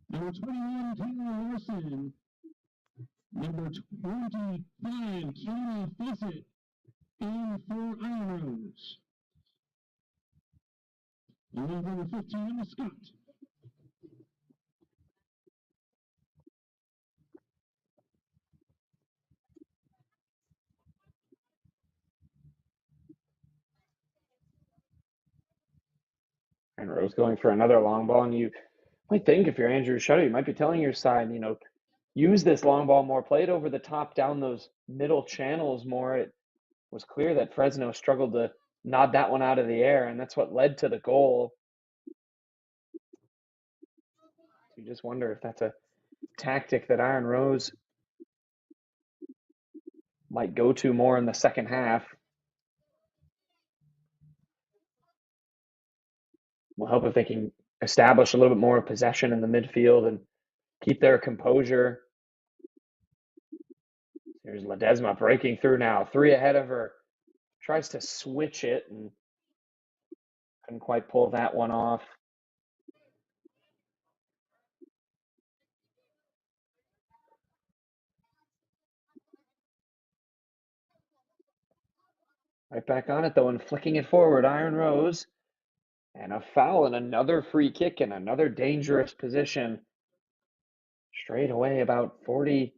Number 21, Taylor Larson. Number 25, Kiana Fawcett. And for Iron Rose. And then number 15, Emma Scott. And Rose going for another long ball, and you might think if you're Andrew Shutter, you might be telling your side, use this long ball more, play it over the top, down those middle channels more. It was clear that Fresno struggled to nod that one out of the air, and that's what led to the goal. You just wonder if that's a tactic that Iron Rose might go to more in the second half. Will help if they can establish a little bit more possession in the midfield and keep their composure. Here's Ledesma breaking through now, 3 ahead of her. Tries to switch it and couldn't quite pull that one off. Right back on it though, and flicking it forward, Iron Rose. And a foul and another free kick in another dangerous position. Straight away, about 40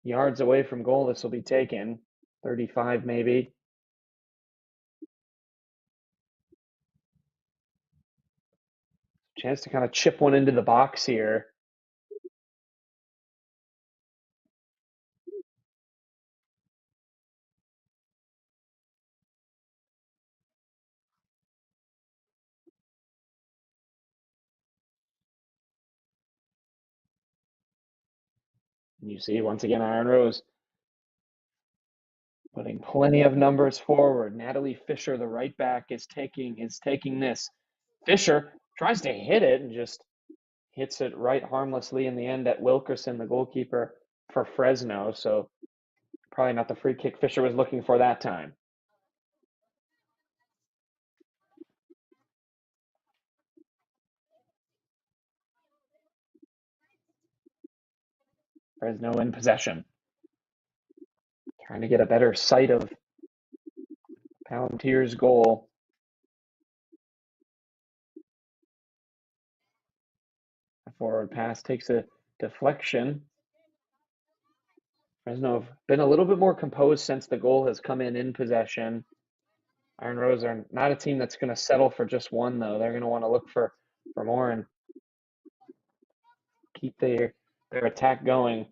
yards away from goal, this will be taken. 35 maybe. Chance to kind of chip one into the box here. And you see, once again, Iron Rose putting plenty of numbers forward. Natalie Fisher, the right back, is taking this. Fisher tries to hit it and just hits it right harmlessly in the end at Wilkerson, the goalkeeper for Fresno. So probably not the free kick Fisher was looking for that time. Fresno in possession. Trying to get a better sight of Palantir's goal. A forward pass takes a deflection. Fresno have been a little bit more composed since the goal has come in possession. Iron Rose are not a team that's going to settle for just one, though. They're going to want to look for more and keep their attack going.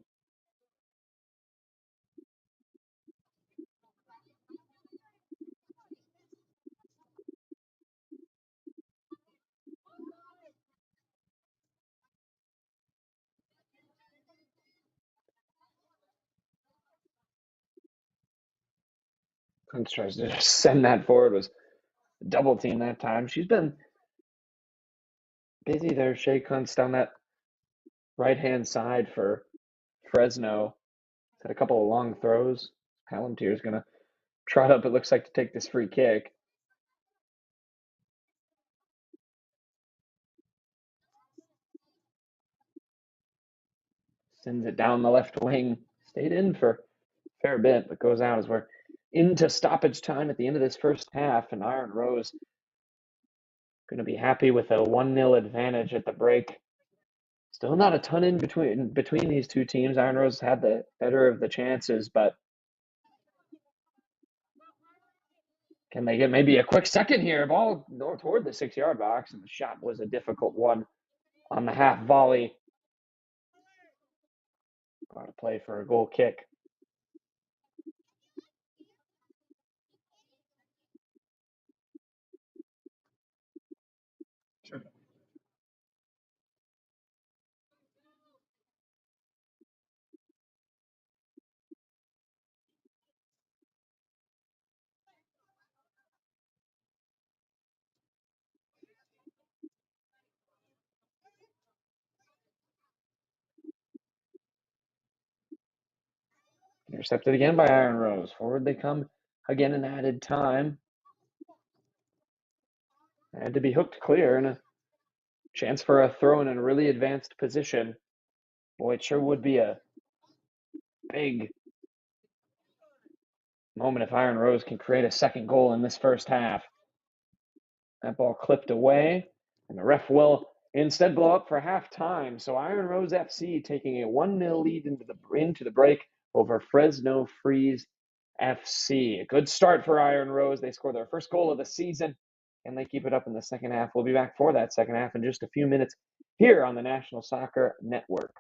Kuntz tries to just send that forward, was double team that time. She's been busy there, Shea Kuntz, down that right-hand side for Fresno. Had a couple of long throws. Palantir's going to trot up, it looks like, to take this free kick. Sends it down the left wing. Stayed in for a fair bit, but goes out as we're into stoppage time at the end of this first half, and Iron Rose going to be happy with a 1-0 advantage at the break. Still not a ton in between these two teams. Iron Rose had the better of the chances, but can they get maybe a quick second here? Ball toward the 6-yard box, and the shot was a difficult one on the half volley. Got to play for a goal kick. Intercepted again by Iron Rose. Forward they come again in added time. Had to be hooked clear and a chance for a throw in a really advanced position. Boy, it sure would be a big moment if Iron Rose can create a second goal in this first half. That ball clipped away, and the ref will instead blow up for halftime. So Iron Rose FC taking a 1-0 lead into the break over FRESNO Freeze FC. A good start for Iron Rose. They score their first goal of the season, and they keep it up in the second half. We'll be back for that second half in just a few minutes here on the National Soccer Network.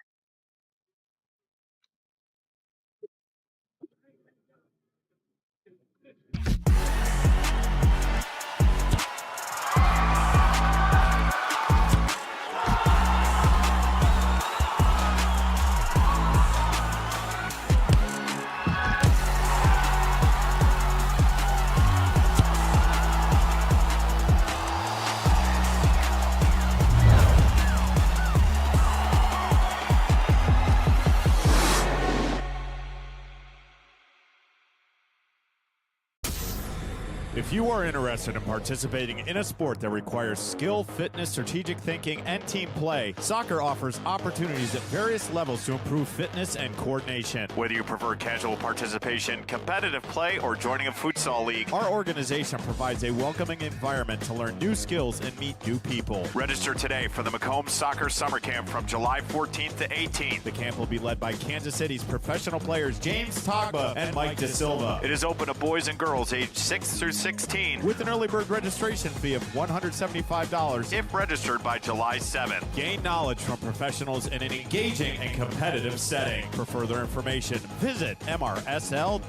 If you are interested in participating in a sport that requires skill, fitness, strategic thinking, and team play, soccer offers opportunities at various levels to improve fitness and coordination. Whether you prefer casual participation, competitive play, or joining a futsal league, our organization provides a welcoming environment to learn new skills and meet new people. Register today for the Macomb Soccer Summer Camp from July 14th to 18th. The camp will be led by Kansas City's professional players James Togba and Mike De Silva. It is open to boys and girls aged 6 through 16 with an early bird registration fee of $175 if registered by July 7th. Gain knowledge from professionals in an engaging and competitive setting. For further information, visit mrsl.us.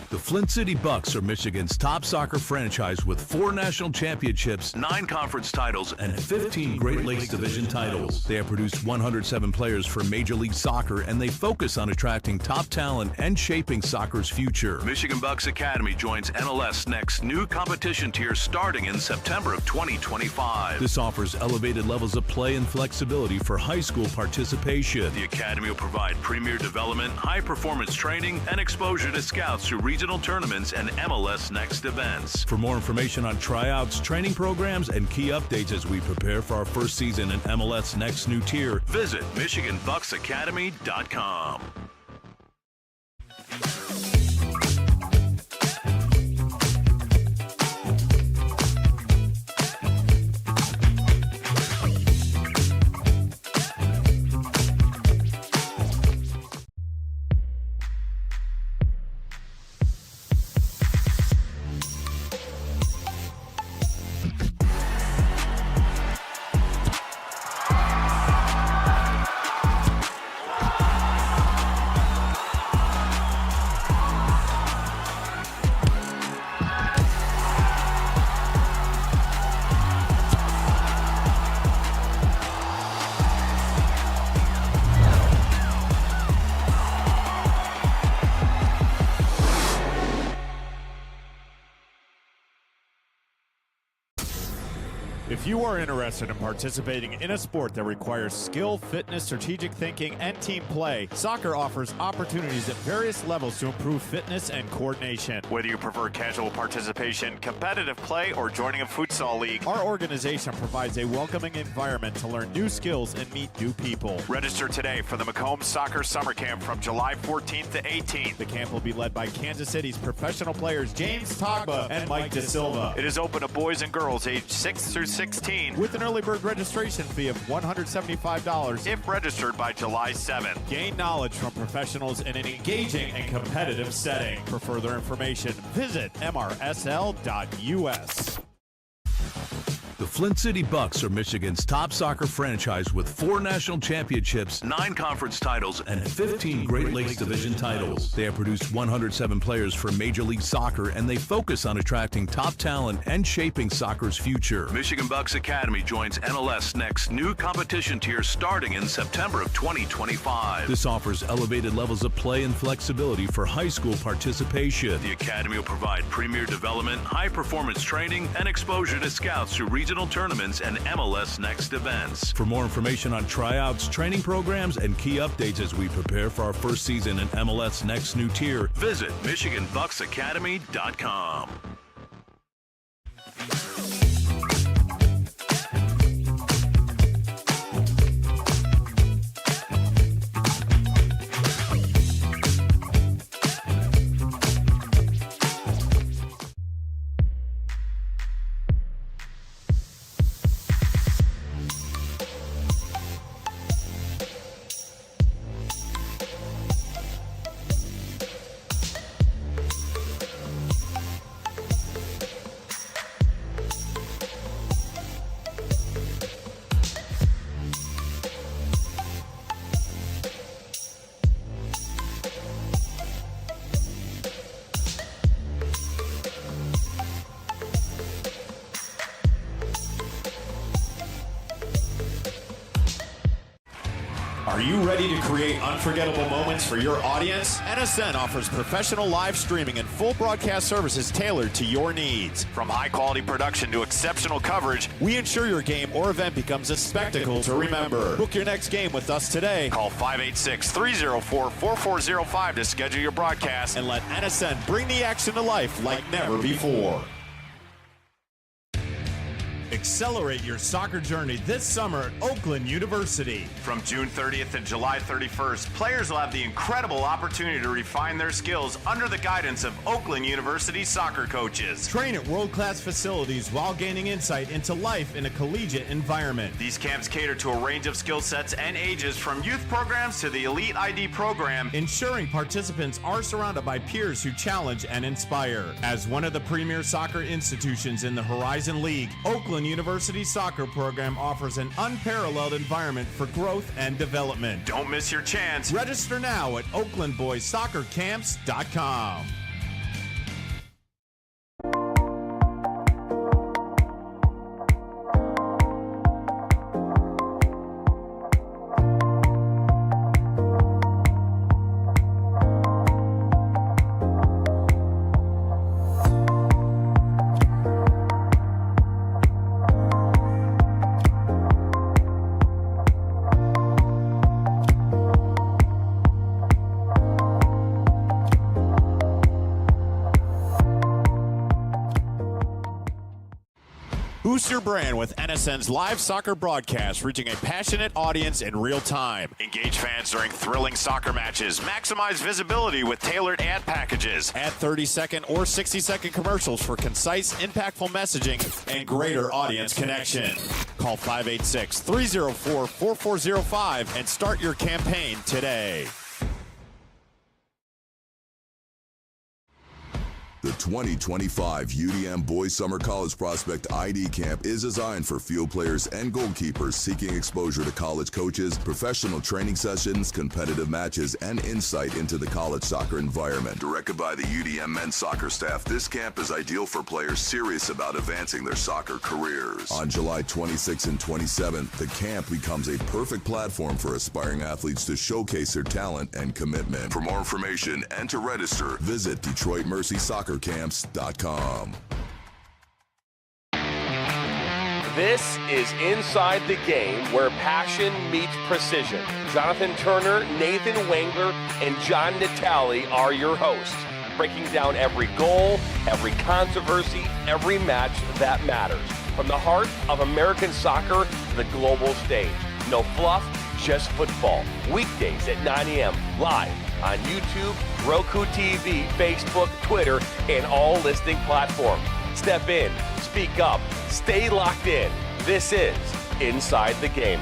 The Flint City Bucks are Michigan's top soccer franchise with 4 national championships, 9 conference titles, and 15 Great Lakes Division titles. They have produced 107 players for Major League Soccer, and they focus on attracting top talent and shaping soccer's future. Michigan Bucks Academy joins MLS Next new competition tier starting in September of 2025. This offers elevated levels of play and flexibility for high school participation. The Academy will provide premier development, high-performance training, and exposure to scouts through regional tournaments and MLS Next events. For more information on tryouts, training programs, and key updates as we prepare for our first season in MLS Next new tier, visit MichiganBucksAcademy.com. If you are interested in participating in a sport that requires skill, fitness, strategic thinking, and team play, soccer offers opportunities at various levels to improve fitness and coordination. Whether you prefer casual participation, competitive play, or joining a futsal league, our organization provides a welcoming environment to learn new skills and meet new people. Register today for the Macomb Soccer Summer Camp from July 14th to 18th. The camp will be led by Kansas City's professional players James Togba and Mike De Silva. It is open to boys and girls aged 6 through 16 with an early bird registration fee of $175 if registered by July 7th. Gain knowledge from professionals in an engaging and competitive setting. For further information, visit mrsl.us. The Flint City Bucks are Michigan's top soccer franchise with 4 national championships, 9 conference titles, and 15 Great Lakes Division titles. They have produced 107 players for Major League Soccer, and they focus on attracting top talent and shaping soccer's future. Michigan Bucks Academy joins MLS Next new competition tier starting in September of 2025. This offers elevated levels of play and flexibility for high school participation. The Academy will provide premier development, high-performance training, and exposure to scouts through regional tournaments and MLS Next events. For more information on tryouts, training programs, and key updates as we prepare for our first season in MLS Next new tier, visit MichiganBucksAcademy.com. Are you ready to create unforgettable moments for your audience? NSN offers professional live streaming and full broadcast services tailored to your needs. From high-quality production to exceptional coverage, we ensure your game or event becomes a spectacle to remember. Book your next game with us today. Call 586-304-4405 to schedule your broadcast and let NSN bring the action to life like never before. Accelerate your soccer journey this summer at Oakland University. From June 30th to July 31st, players will have the incredible opportunity to refine their skills under the guidance of Oakland University soccer coaches. Train at world-class facilities while gaining insight into life in a collegiate environment. These camps cater to a range of skill sets and ages from youth programs to the Elite ID program, ensuring participants are surrounded by peers who challenge and inspire. As one of the premier soccer institutions in the Horizon League, Oakland University soccer program offers an unparalleled environment for growth and development. Don't miss your chance. Register now at oaklandboyssoccercamps.com. Boost your brand with NSN's live soccer broadcast, reaching a passionate audience in real time. Engage fans during thrilling soccer matches. Maximize visibility with tailored ad packages. Add 30-second or 60-second commercials for concise, impactful messaging and greater audience connection. Call 586-304-4405 and start your campaign today. The 2025 UDM Boys Summer College Prospect ID Camp is designed for field players and goalkeepers seeking exposure to college coaches, professional training sessions, competitive matches, and insight into the college soccer environment. Directed by the UDM men's soccer staff, this camp is ideal for players serious about advancing their soccer careers. On July 26th and 27th, the camp becomes a perfect platform for aspiring athletes to showcase their talent and commitment. For more information and to register, visit DetroitMercySoccerCamps.com. This is Inside the Game, where passion meets precision. Jonathan Turner, Nathan Wangler, and John Natale are your hosts, breaking down every goal, every controversy, every match that matters. From the heart of American soccer to the global stage. No fluff, just football. Weekdays at 9 a.m. live on YouTube, Roku TV, Facebook, Twitter, and all listening platforms. Step in, speak up, stay locked in. This is Inside the Game.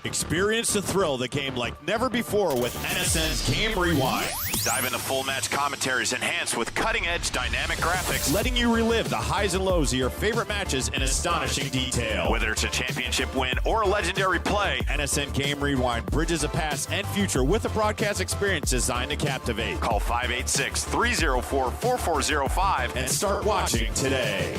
Experience the thrill of the game like never before with NSN's Game Rewind. Dive into full match commentaries enhanced with cutting-edge dynamic graphics, letting you relive the highs and lows of your favorite matches in astonishing detail. Whether it's a championship win or a legendary play, NSN Game Rewind bridges the past and future with a broadcast experience designed to captivate. Call 586-304-4405 and start watching today.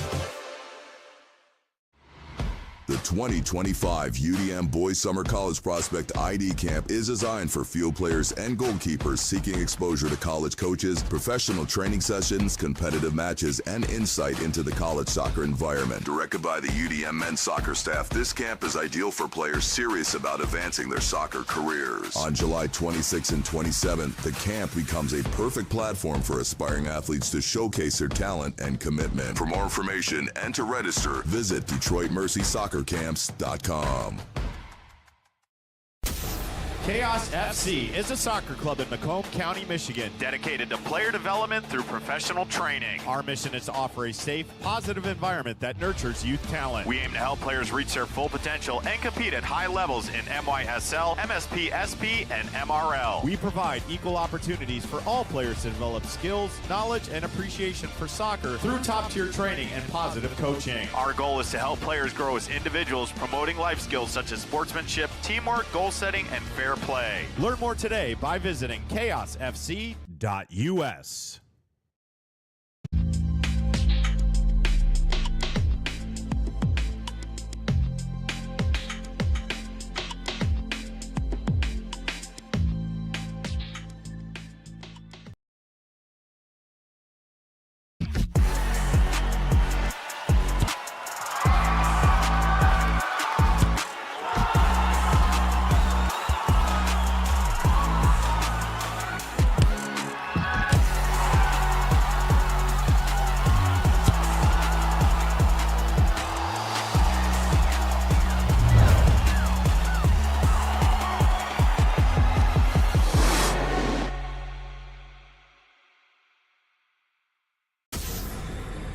The 2025 UDM Boys Summer College Prospect ID Camp is designed for field players and goalkeepers seeking exposure to college coaches, professional training sessions, competitive matches, and insight into the college soccer environment. Directed by the UDM men's soccer staff, this camp is ideal for players serious about advancing their soccer careers. On July 26th and 27th, the camp becomes a perfect platform for aspiring athletes to showcase their talent and commitment. For more information and to register, visit DetroitMercySoccerCamps.com. Chaos FC is a soccer club in Macomb County, Michigan, dedicated to player development through professional training. Our mission is to offer a safe, positive environment that nurtures youth talent. We aim to help players reach their full potential and compete at high levels in MYSL, MSP, SP, and MRL. We provide equal opportunities for all players to develop skills, knowledge, and appreciation for soccer through top-tier training and positive coaching. Our goal is to help players grow as individuals, promoting life skills such as sportsmanship, teamwork, goal setting, and fair play. Learn more today by visiting chaosfc.us.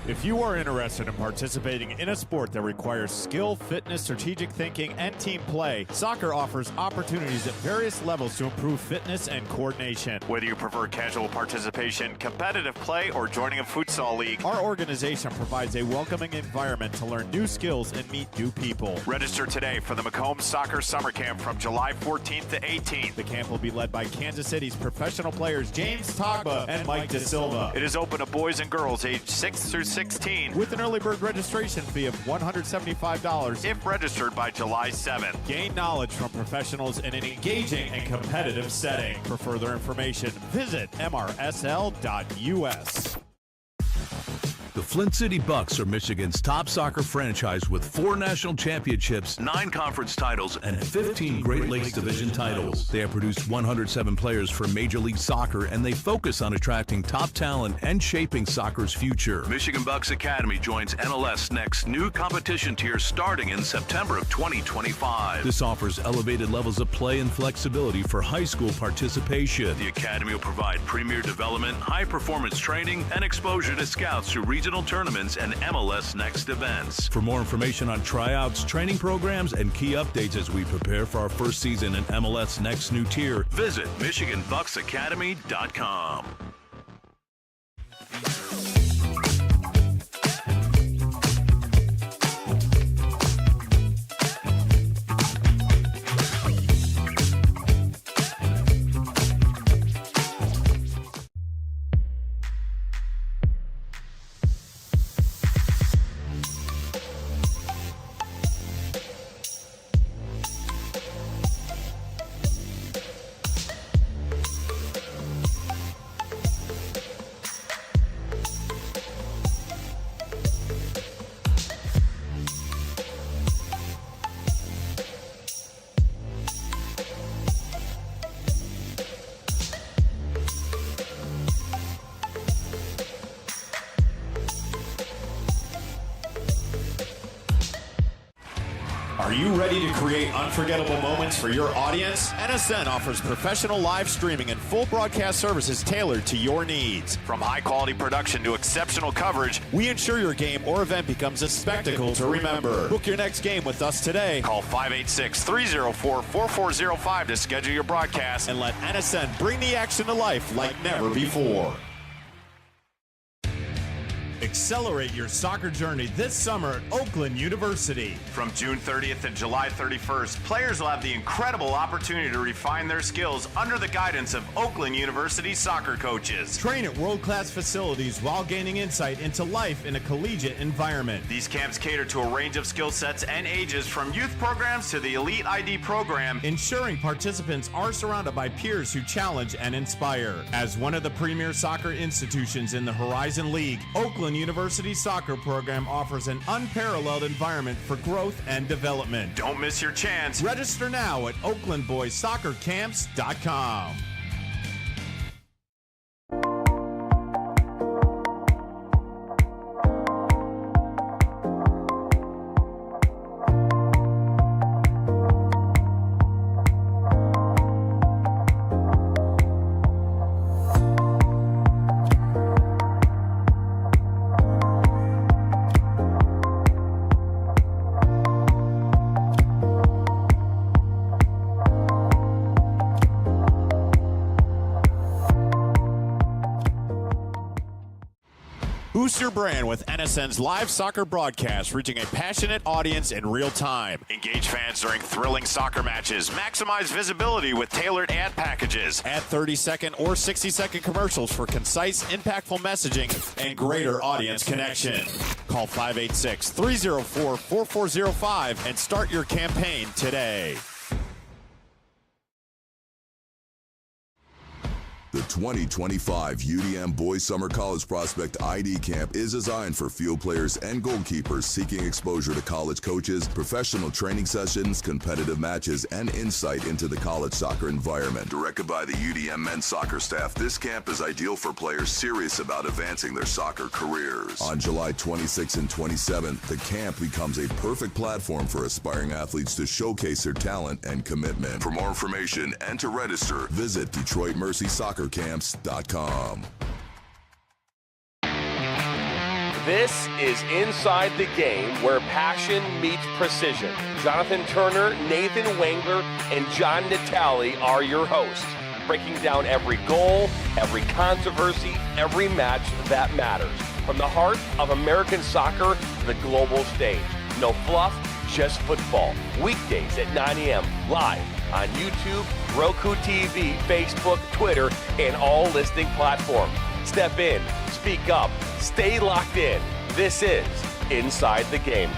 If you are interested in participating in a sport that requires skill, fitness, strategic thinking, and team play, soccer offers opportunities at various levels to improve fitness and coordination. Whether you prefer casual participation, competitive play, or joining a futsal league, our organization provides a welcoming environment to learn new skills and meet new people. Register today for the Macomb Soccer Summer Camp from July 14th to 18th. The camp will be led by Kansas City's professional players James Togba and Mike De Silva. It is open to boys and girls aged 6 through 16 with an early bird registration fee of $175 if registered by July 7th. Gain knowledge from professionals in an engaging and competitive setting. For further information, visit mrsl.us. The Flint City Bucks are Michigan's top soccer franchise with 4 national championships, 9 conference titles, and 15 Great Lakes Division titles. They have produced 107 players for Major League Soccer, and they focus on attracting top talent and shaping soccer's future. Michigan Bucks Academy joins NLS Next new competition tier starting in September of 2025. This offers elevated levels of play and flexibility for high school participation. The Academy will provide premier development, high-performance training, and exposure to scouts through regional tournaments and MLS Next events. For more information on tryouts, training programs, and key updates as we prepare for our first season in MLS Next new tier, visit MichiganBucksAcademy.com. ready to create unforgettable moments for your audience? NSN offers professional live streaming and full broadcast services tailored to your needs. From high-quality production to exceptional coverage, we ensure your game or event becomes a spectacle to remember. Book your next game with us today. Call 586-304-4405 to schedule your broadcast and let NSN bring the action to life like never before. Accelerate your soccer journey this summer at Oakland University. From June 30th to July 31st, players will have the incredible opportunity to refine their skills under the guidance of Oakland University soccer coaches. Train at world-class facilities while gaining insight into life in a collegiate environment. These camps cater to a range of skill sets and ages from youth programs to the Elite ID program, ensuring participants are surrounded by peers who challenge and inspire. As one of the premier soccer institutions in the Horizon League, Oakland University soccer program offers an unparalleled environment for growth and development. Don't miss your chance. Register now at oaklandboyssoccercamps.com. Boost your brand with NSN's live soccer broadcast, reaching a passionate audience in real time. Engage fans during thrilling soccer matches. Maximize visibility with tailored ad packages. Add 30-second or 60-second commercials for concise, impactful messaging and greater audience connection. Call 586-304-4405 and start your campaign today. The 2025 UDM Boys Summer College Prospect ID Camp is designed for field players and goalkeepers seeking exposure to college coaches, professional training sessions, competitive matches, and insight into the college soccer environment. Directed by the UDM men's soccer staff, this camp is ideal for players serious about advancing their soccer careers. On July 26th and 27th, the camp becomes a perfect platform for aspiring athletes to showcase their talent and commitment. For more information and to register, visit DetroitMercySoccerCamps.com. This is Inside the Game, where passion meets precision. Jonathan Turner, Nathan Wengler, and John Natale are your hosts, breaking down every goal, every controversy, every match that matters. From the heart of American soccer to the global stage. No fluff, just football. Weekdays at 9 a.m. live on YouTube, Roku TV, Facebook, Twitter, and all listening platforms. Step in, speak up, stay locked in. This is Inside the Game.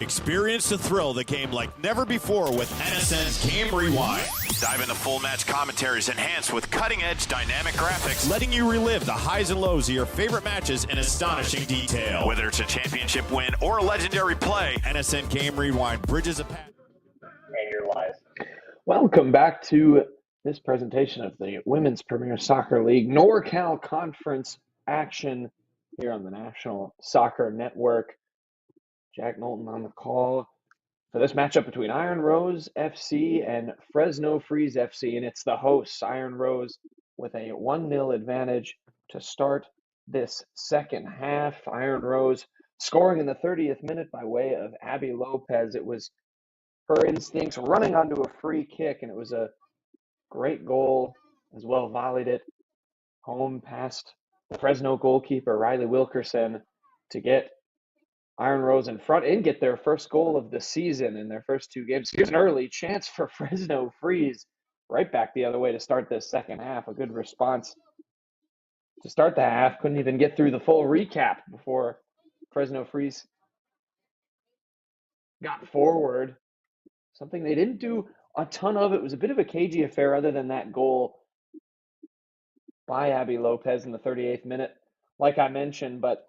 Experience the thrill of the game like never before with NSN's Game Rewind. Dive into full match commentaries enhanced with cutting-edge dynamic graphics, letting you relive the highs and lows of your favorite matches in astonishing detail. Whether it's a championship win or a legendary play, NSN Game Rewind bridges a path. your lies. Welcome back to this presentation of the Women's Premier Soccer League NorCal Conference action here on the National Soccer Network. Jack Knowlton on the call for this matchup between Iron Rose FC and Fresno Freeze FC, and it's the hosts, Iron Rose, with a 1-0 advantage to start this second half. Iron Rose scoring in the 30th minute by way of Abby Lopez. It was her instincts running onto a free kick, and it was a great goal as well. Volleyed it home past the Fresno goalkeeper, Riley Wilkerson, to get Iron Rose in front and get their first goal of the season in their first two games. Here's an early chance for Fresno Freeze right back the other way to start this second half. A good response to start the half. Couldn't even get through the full recap before Fresno Freeze got forward. Something they didn't do a ton of. It was a bit of a cagey affair other than that goal by Abby Lopez in the 38th minute, like I mentioned, but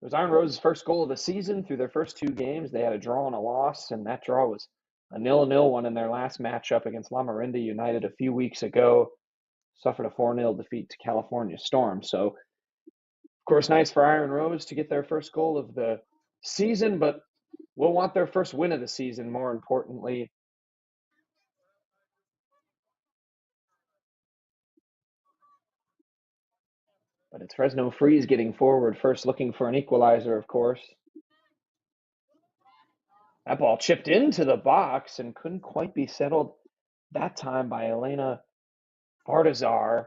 it was Iron Rose's first goal of the season through their first two games. They had a draw and a loss, and that draw was a 0-0 one in their last matchup against La Miranda United a few weeks ago. Suffered a 4-0 defeat to California Storm. So, of course, nice for Iron Rose to get their first goal of the season, but we'll want their first win of the season, more importantly. But it's Fresno Freeze getting forward first, looking for an equalizer, of course. That ball chipped into the box and couldn't quite be settled that time by Elena Bartazar.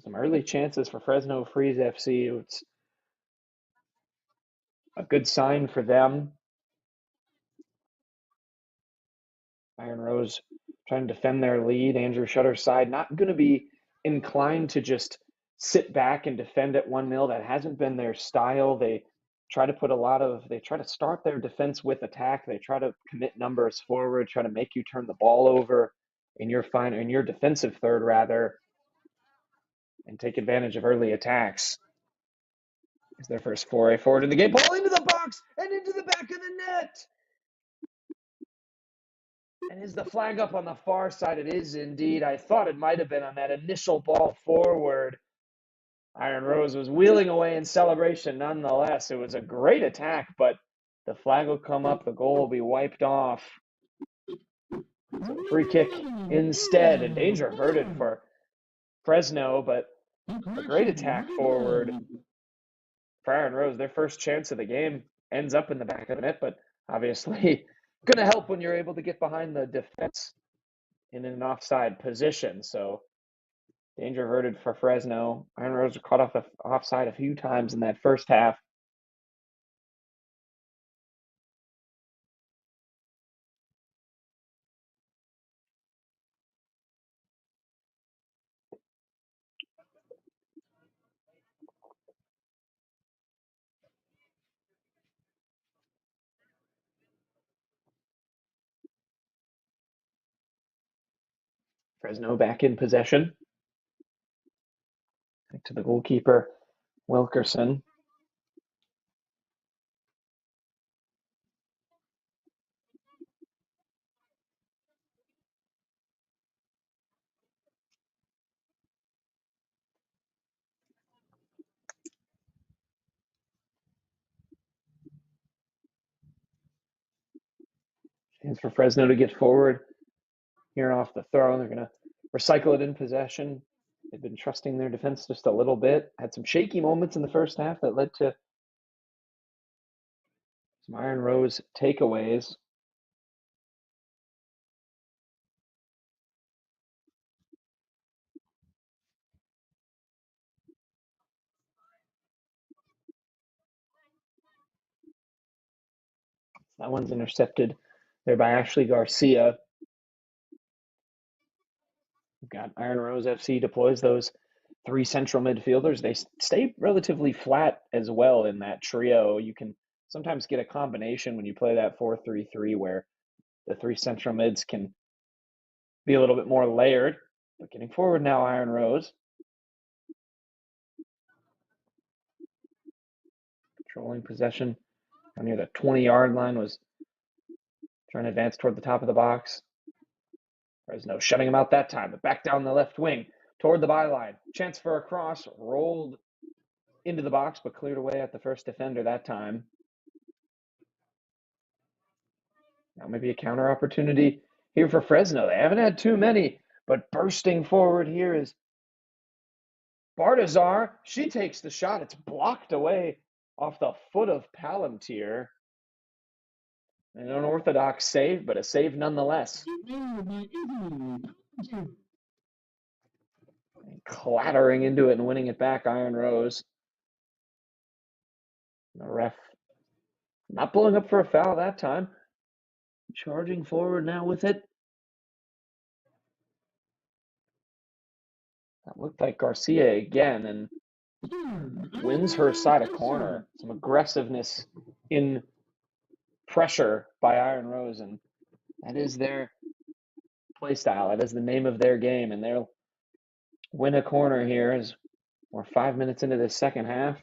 Some early chances for Fresno Freeze FC. It's a good sign for them. Iron Rose trying to defend their lead. Andrew Shutter's side not going to be inclined to just sit back and defend at 1-0. That hasn't been their style. They try to start their defense with attack. They try to commit numbers forward, try to make you turn the ball over in your defensive third rather, and take advantage of early attacks. It's their first foray forward in the game. Ball into the box and into the back of the net. And is the flag up on the far side? It is indeed. I thought it might have been on that initial ball forward. Iron Rose was wheeling away in celebration nonetheless. It was a great attack, but the flag will come up. The goal will be wiped off. So free kick instead, and danger averted for Fresno, but a great attack forward for Iron Rose. Their first chance of the game ends up in the back of the net, but obviously going to help when you're able to get behind the defense in an offside position. So danger averted for Fresno. Iron Rose were caught off the offside a few times in that first half. Fresno back in possession. Back to the goalkeeper, Wilkerson. Chance for Fresno to get forward here off the throw. They're going to recycle it in possession. They've been trusting their defense just a little bit. Had some shaky moments in the first half that led to some Iron Rose takeaways. That one's intercepted there by Ashley Garcia. We've got Iron Rose FC deploys those three central midfielders. They stay relatively flat as well in that trio. You can sometimes get a combination when you play that 4-3-3 where the three central mids can be a little bit more layered. But getting forward now, Iron Rose. Controlling possession near the 20-yard line, was trying to advance toward the top of the box. FRESNO shutting him out that time, but back down the left wing toward the byline. Chance for a cross, rolled into the box, but cleared away at the first defender that time. Now maybe a counter opportunity here for FRESNO. They haven't had too many, but bursting forward here is Bartazar. She takes the shot. It's blocked away off the foot of Palantir. An unorthodox save, but a save nonetheless. Clattering into it and winning it back, Iron Rose. The ref not blowing up for a foul that time. Charging forward now with it. That looked like Garcia again, and wins her side of corner. Some aggressiveness in pressure by Iron Rose, and that is their play style. That is the name of their game, and they'll win a corner here as we're 5 minutes into the second half.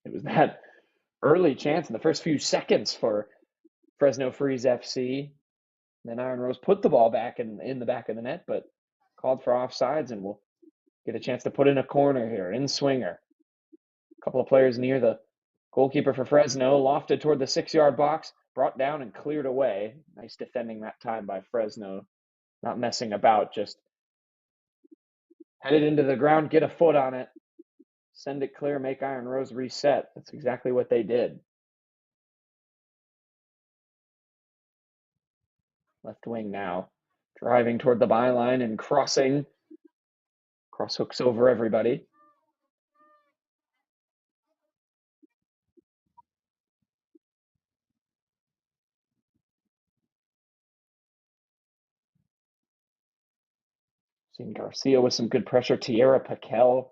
It was that early chance in the first few seconds for Fresno Freeze FC. Then Iron Rose put the ball back in the back of the net, but called for offsides, and we'll get a chance to put in a corner here, in swinger. A couple of players near the goalkeeper for Fresno, lofted toward the 6-yard box, brought down and cleared away. Nice defending that time by Fresno. Not messing about, just head it into the ground, get a foot on it, send it clear, make Iron Rose reset. That's exactly what they did. Left wing now, driving toward the byline and crossing. Cross hooks over everybody. Seeing Garcia with some good pressure. Tierra Paquel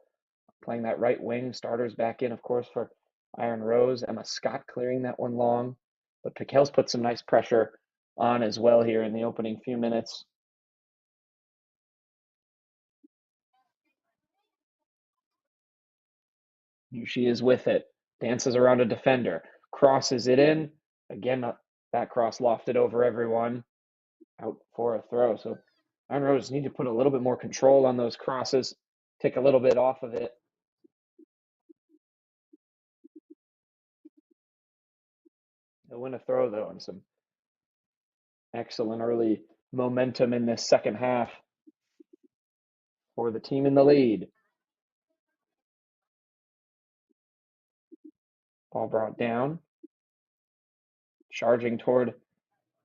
playing that right wing. Starters back in, of course, for Iron Rose. Emma Scott clearing that one long. But Paquel's put some nice pressure on as well here in the opening few minutes. Here she is with it. Dances around a defender. Crosses it in. Again, that cross lofted over everyone. Out for a throw. So Iron Rose need to put a little bit more control on those crosses. Take a little bit off of it. They'll win a throw, though, and some excellent early momentum in this second half for the team in the lead. Ball brought down. Charging toward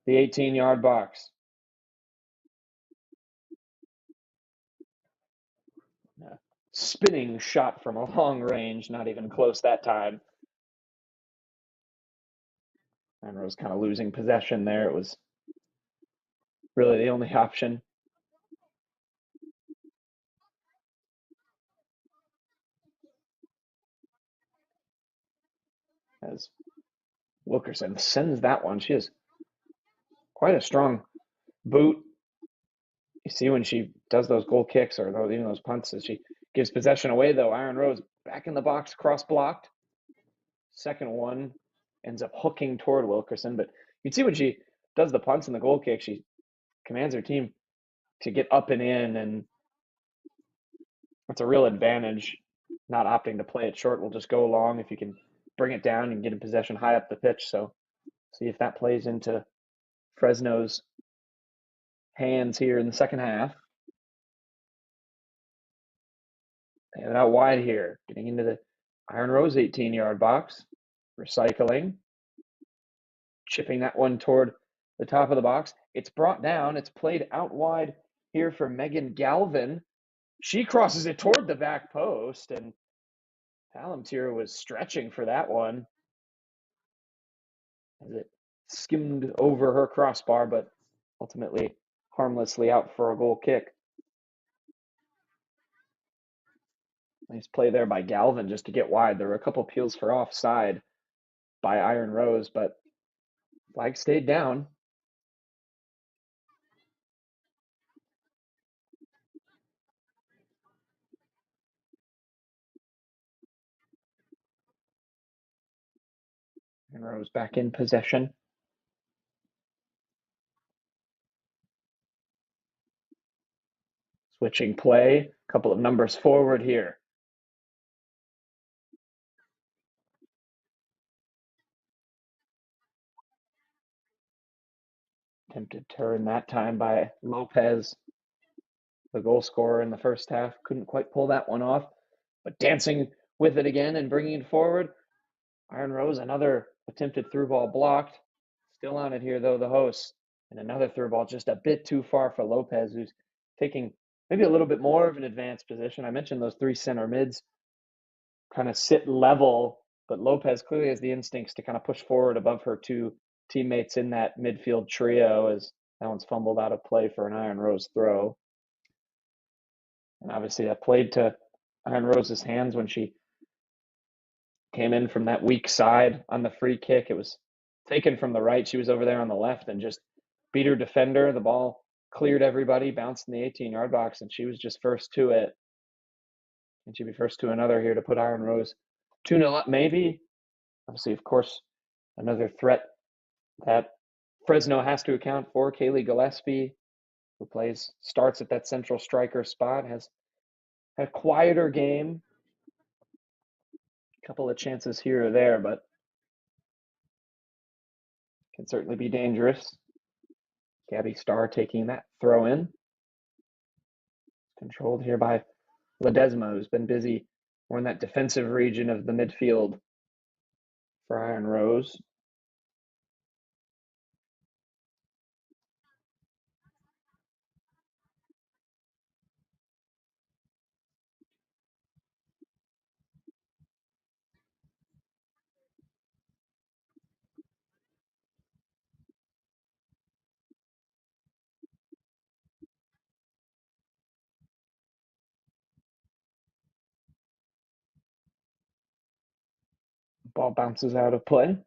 the 18-yard box. Spinning shot from a long range, not even close that time. Iron Rose kind of losing possession there. It was really the only option. As Wilkerson sends that one. She has quite a strong boot. You see when she does those goal kicks or even those punts, as she gives possession away, though. Iron Rose back in the box, cross-blocked. Second one ends up hooking toward Wilkerson, but you can see when she does the punts and the goal kick, she commands her team to get up and in, and it's a real advantage. Not opting to play it short will just go long if you can bring it down and get in possession high up the pitch. So see if that plays into Fresno's hands here in the second half. They have it out wide here, getting into the Iron Rose 18-yard box, recycling, chipping that one toward the top of the box. It's brought down. It's played out wide here for Megan Galvin. She crosses it toward the back post, and Palantir was stretching for that one as it skimmed over her crossbar, but ultimately harmlessly out for a goal kick. Nice play there by Galvin just to get wide. There were a couple appeals for offside by Iron Rose, but Flag stayed down. And Rose back in possession. Switching play, a couple of numbers forward here. Attempted turn that time by Lopez, the goal scorer in the first half. Couldn't quite pull that one off, but dancing with it again and bringing it forward. Iron Rose, another attempted through ball blocked. Still on it here, though, the hosts. And another through ball just a bit too far for Lopez, who's taking maybe a little bit more of an advanced position. I mentioned those three center mids kind of sit level, but Lopez clearly has the instincts to kind of push forward above her two teammates in that midfield trio, as that one's fumbled out of play for an Iron Rose throw. And obviously that played to Iron Rose's hands when she came in from that weak side on the free kick. It was taken from the right. She was over there on the left and just beat her defender. The ball cleared everybody, bounced in the 18-yard box, and she was just first to it. And she'd be first to another here to put Iron Rose 2-0 up, maybe. Obviously, of course, another threat that Fresno has to account for. Kaylee Gillespie, who starts at that central striker spot, has had a quieter game. A couple of chances here or there, but can certainly be dangerous. Gabby Starr taking that throw in. Controlled here by Ledesma, who's been busy more in that defensive region of the midfield for Iron Rose. Ball bounces out of play.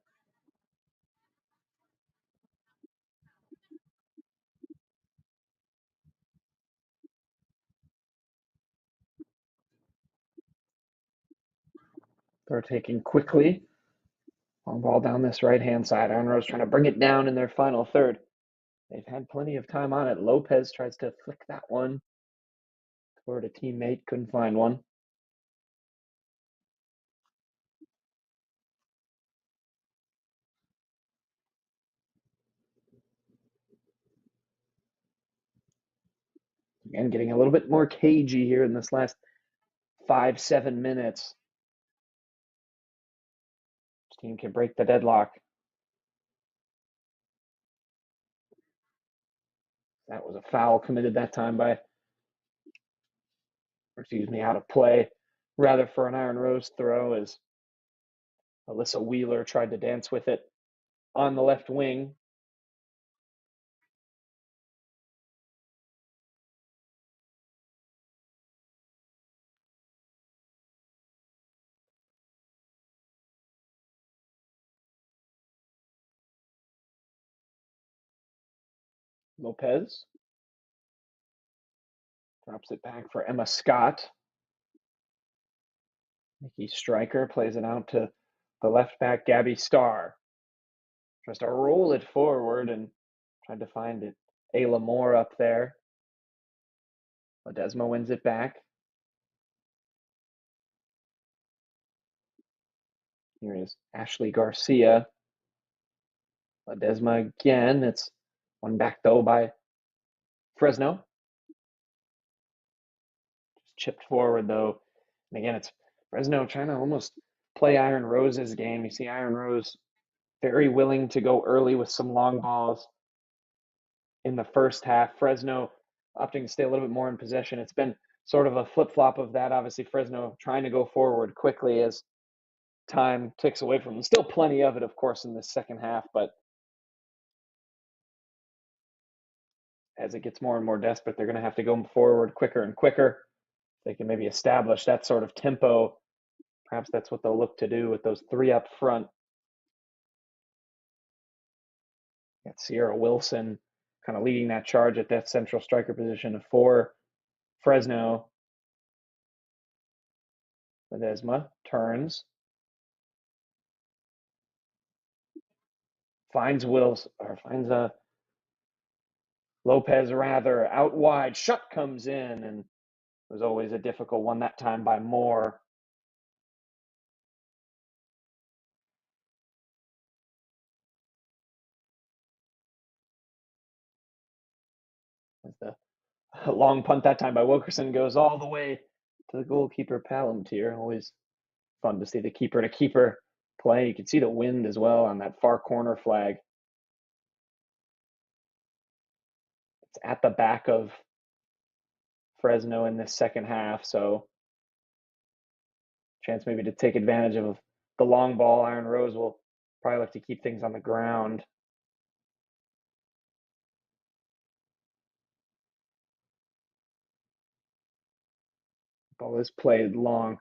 They're taking quickly. Long ball down this right-hand side. Iron Rose trying to bring it down in their final third. They've had plenty of time on it. Lopez tries to flick that one toward a teammate. Couldn't find one. Again, getting a little bit more cagey here in this last 5-7 minutes. This team can break the deadlock. That was a foul committed that time out of play, rather, for an Iron Rose throw, as Alyssa Wheeler tried to dance with it on the left wing. Lopez drops it back for Emma Scott. Nikki Stryker plays it out to the left back, Gabby Starr. Tries to roll it forward and tried to find it. Ayla Moore up there. Ledesma wins it back. Here is Ashley Garcia. Ledesma again. It's one back, though, by Fresno. Just chipped forward, though. And again, it's Fresno trying to almost play Iron Rose's game. You see Iron Rose very willing to go early with some long balls in the first half. Fresno opting to stay a little bit more in possession. It's been sort of a flip-flop of that. Obviously, Fresno trying to go forward quickly as time ticks away from them. Still plenty of it, of course, in the second half, but as it gets more and more desperate, they're going to have to go forward quicker and quicker. They can maybe establish that sort of tempo. Perhaps that's what they'll look to do with those three up front. Got Sierra Wilson kind of leading that charge at that central striker position for Fresno. Ledesma turns. Finds Lopez rather out wide. Shot comes in, and it was always a difficult one that time by Moore. As the long punt that time by Wilkerson goes all the way to the goalkeeper Palantir. Always fun to see the keeper to keeper play. You can see the wind as well on that far corner flag. It's at the back of Fresno in this second half, so chance maybe to take advantage of the long ball. Iron Rose will probably look to keep things on the ground. Ball is played long.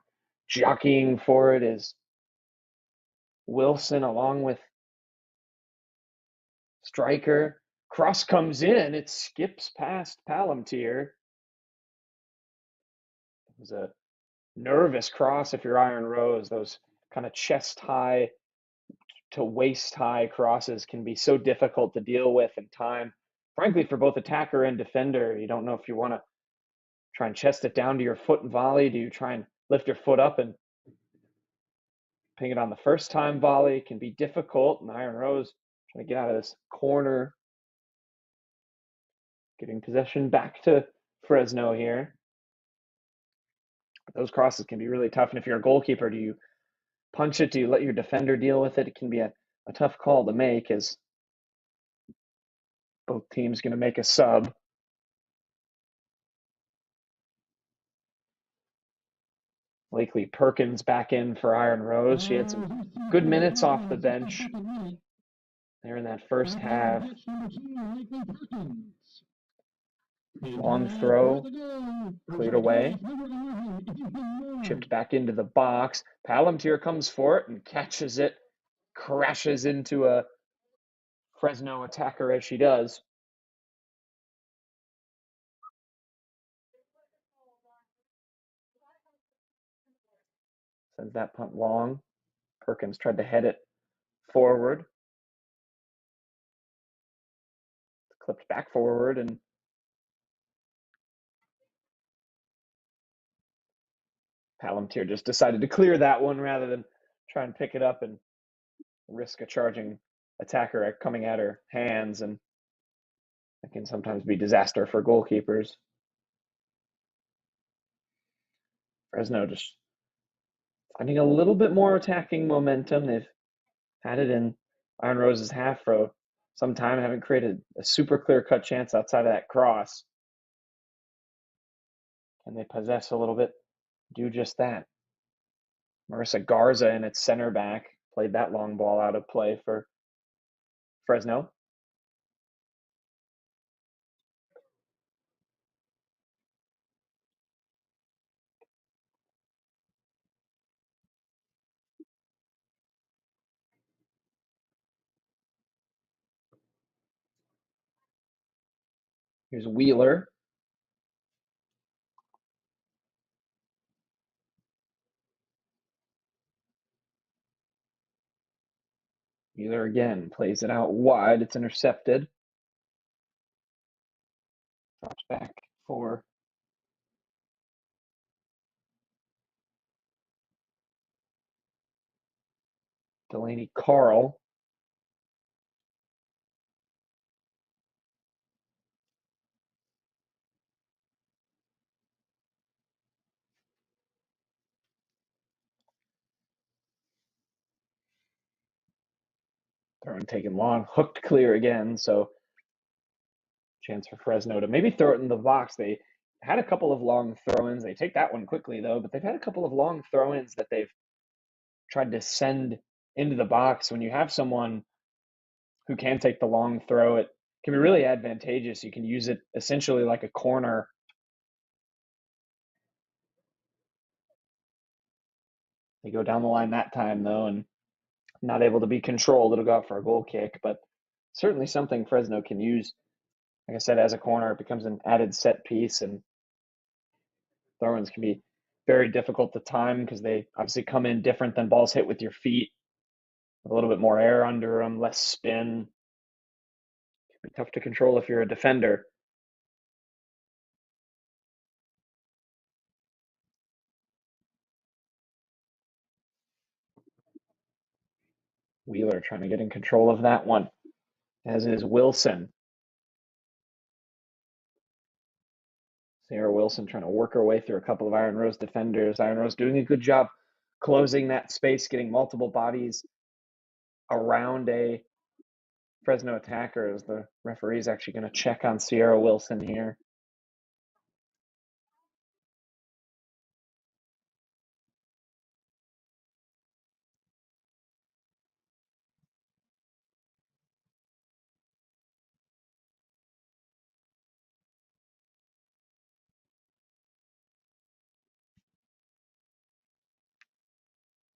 Jockeying for it is Wilson along with Striker. Cross comes in. It skips past Palantir. It was a nervous cross if you're Iron Rose. Those kind of chest high to waist high crosses can be so difficult to deal with in time. Frankly, for both attacker and defender, you don't know if you want to try and chest it down to your foot and volley. Do you try and lift your foot up and ping it on the first time volley? It can be difficult. And Iron Rose trying to get out of this corner. Giving possession back to Fresno here. But those crosses can be really tough. And if you're a goalkeeper, do you punch it? Do you let your defender deal with it? It can be a tough call to make as both teams going to make a sub. Blakely Perkins back in for Iron Rose. She had some good minutes off the bench there in that first half. Long throw, cleared away, chipped back into the box. Palantir comes for it and catches it, crashes into a Fresno attacker as she does. Sends that punt long. Perkins tried to head it forward. Clipped back forward, and Palantir just decided to clear that one rather than try and pick it up and risk a charging attacker coming at her hands, and that can sometimes be disaster for goalkeepers. Fresno just finding a little bit more attacking momentum. They've had it in Iron Rose's half for some time, haven't created a super clear-cut chance outside of that cross. Can they possess a little bit? Do just that. Marissa Garza in its center back played that long ball out of play for Fresno. Here's Wheeler. Wheeler again plays it out wide. It's intercepted. Drops back for Delaney Carl. Throw and taken long, hooked clear again. So chance for Fresno to maybe throw it in the box. They had a couple of long throw-ins. They take that one quickly though, but they've had a couple of long throw-ins that they've tried to send into the box. When you have someone who can take the long throw, it can be really advantageous. You can use it essentially like a corner. They go down the line that time though, and not able to be controlled. It'll go out for a goal kick, but certainly something Fresno can use. Like I said, as a corner, it becomes an added set piece, and throw-ins can be very difficult to time because they obviously come in different than balls hit with your feet. A little bit more air under them, less spin. It can be tough to control if you're a defender. Wheeler trying to get in control of that one, as is Wilson. Sarah Wilson trying to work her way through a couple of Iron Rose defenders. Iron Rose doing a good job closing that space, getting multiple bodies around a Fresno attacker, as the referee is actually going to check on Sierra Wilson here.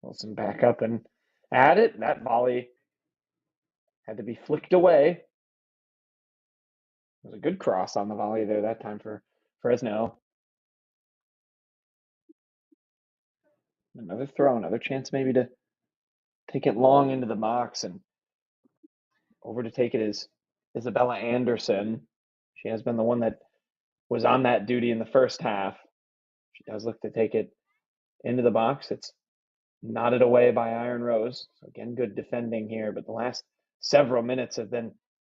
Wilson back up and at it. That volley had to be flicked away. It was a good cross on the volley there that time for Fresno. Another throw, another chance maybe to take it long into the box, and over to take it is Isabella Anderson. She has been the one that was on that duty in the first half. She does look to take it into the box. It's knotted away by Iron Rose. So again, good defending here, but the last several minutes have been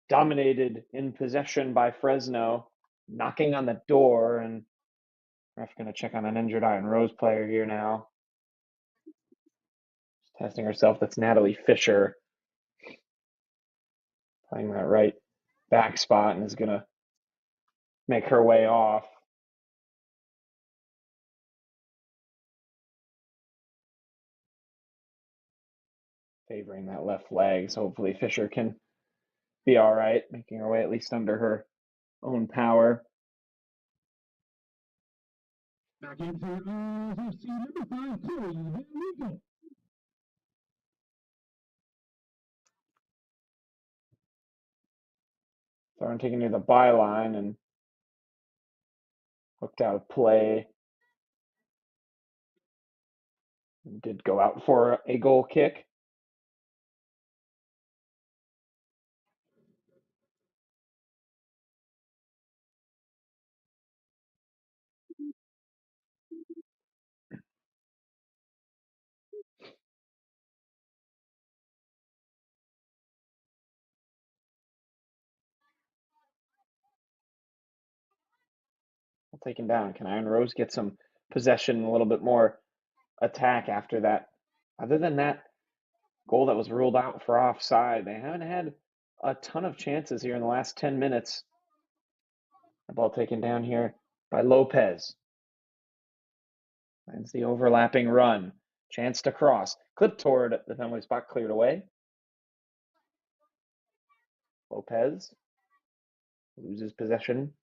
dominated in possession by Fresno, knocking on the door, and ref going to check on an injured Iron Rose player here now. Just testing herself. That's Natalie Fisher playing that right back spot and is going to make her way off. Favoring that left leg, so hopefully Fisher can be all right, making her way at least under her own power. Back in for FC number 5, Chloe Van Winkle. Thorne taken near the byline and hooked out of play. Did go out for a goal kick. Taken down. Can Iron Rose get some possession, a little bit more attack after that? Other than that goal that was ruled out for offside, they haven't had a ton of chances here in the last 10 minutes. The ball taken down here by Lopez. Finds the overlapping run. Chance to cross. Clipped toward the penalty spot, cleared away. Lopez loses possession.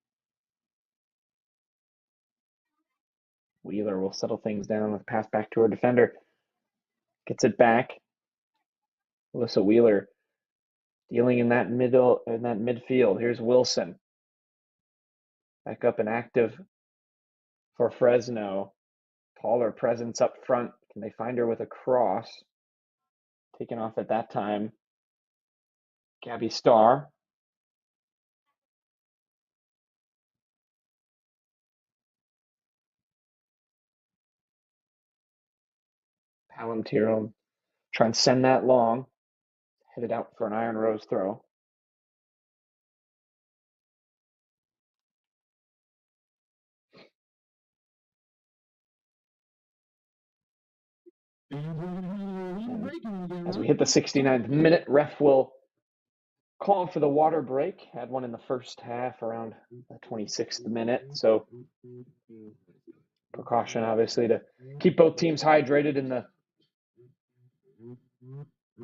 Wheeler will settle things down with a pass back to her defender. Gets it back. Alyssa Wheeler dealing in that midfield. Here's Wilson. Back up and active for Fresno. Taller presence up front. Can they find her with a cross? Taken off at that time. Gabby Starr. Palantir will try and send that long. Headed out for an Iron Rose throw. As we hit the 69th minute, ref will call for the water break. Had one in the first half around the 26th minute. So precaution, obviously, to keep both teams hydrated in the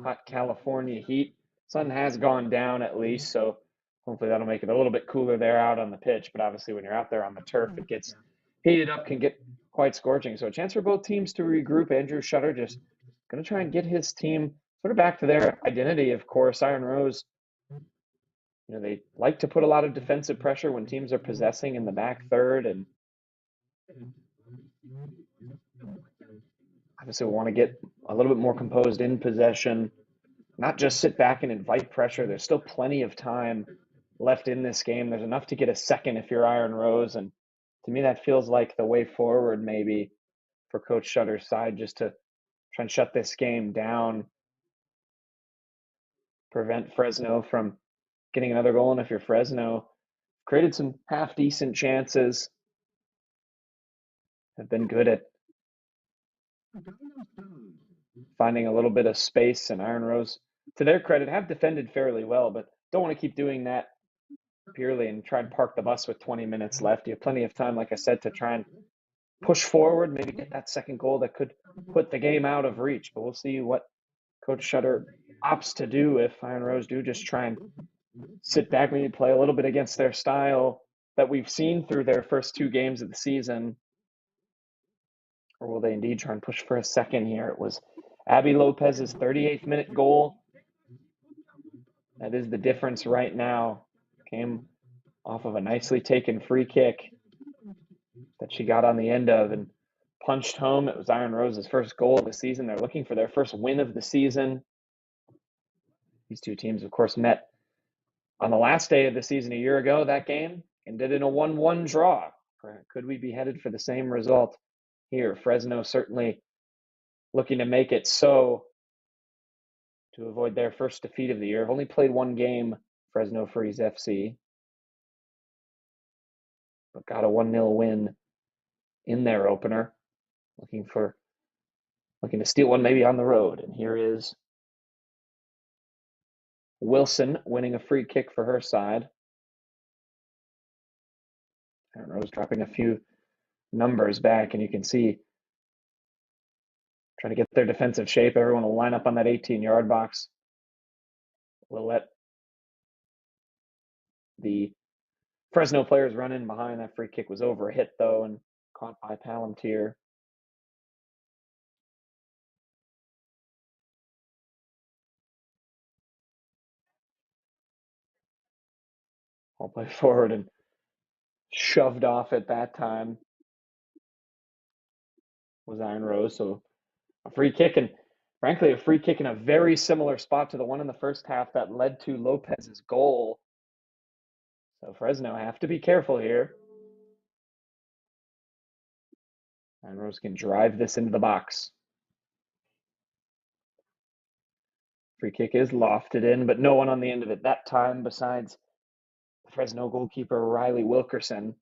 hot California heat. Sun has gone down at least, so hopefully that'll make it a little bit cooler there out on the pitch. But obviously when you're out there on the turf, it gets heated up, can get quite scorching. So a chance for both teams to regroup. Andrew Shutter just going to try and get his team sort of back to their identity, of course. Iron Rose They like to put a lot of defensive pressure when teams are possessing in the back third, and obviously we want to get a little bit more composed in possession, not just sit back and invite pressure. There's still plenty of time left in this game. There's enough to get a second if you're Iron Rose, and to me that feels like the way forward maybe for Coach Shutter's side, just to try and shut this game down, prevent Fresno from getting another goal. And if you're Fresno, created some half-decent chances, have been good at finding a little bit of space, and Iron Rose, to their credit, have defended fairly well, but don't want to keep doing that purely and try and park the bus with 20 minutes left. You have plenty of time, like I said, to try and push forward, maybe get that second goal that could put the game out of reach. But we'll see what Coach Shutter opts to do if Iron Rose do just try and sit back, maybe play a little bit against their style that we've seen through their first 2 games of the season. Or will they indeed try and push for a second here? It was Abby Lopez's 38th minute goal. That is the difference right now. Came off of a nicely taken free kick that she got on the end of and punched home. It was Iron Rose's first goal of the season. They're looking for their first win of the season. These two teams, of course, met on the last day of the season a year ago, that game, ended in a 1-1 draw. Could we be headed for the same result here? Fresno certainly looking to make it so to avoid their first defeat of the year. Have only played 1 game, Fresno Freeze FC, but got a 1-0 win in their opener. Looking to steal one maybe on the road. And here is Wilson winning a free kick for her side. Aaron Rose dropping a few numbers back, and you can see trying to get their defensive shape. Everyone will line up on that 18-yard box. We'll let the Fresno players run in behind. That free kick was over a hit, though, and caught by Palantir. All play forward and shoved off at that time was Iron Rose. So a free kick, and frankly, a free kick in a very similar spot to the one in the first half that led to Lopez's goal. So Fresno have to be careful here. Iron Rose can drive this into the box. Free kick is lofted in, but no one on the end of it that time besides the Fresno goalkeeper Riley Wilkerson.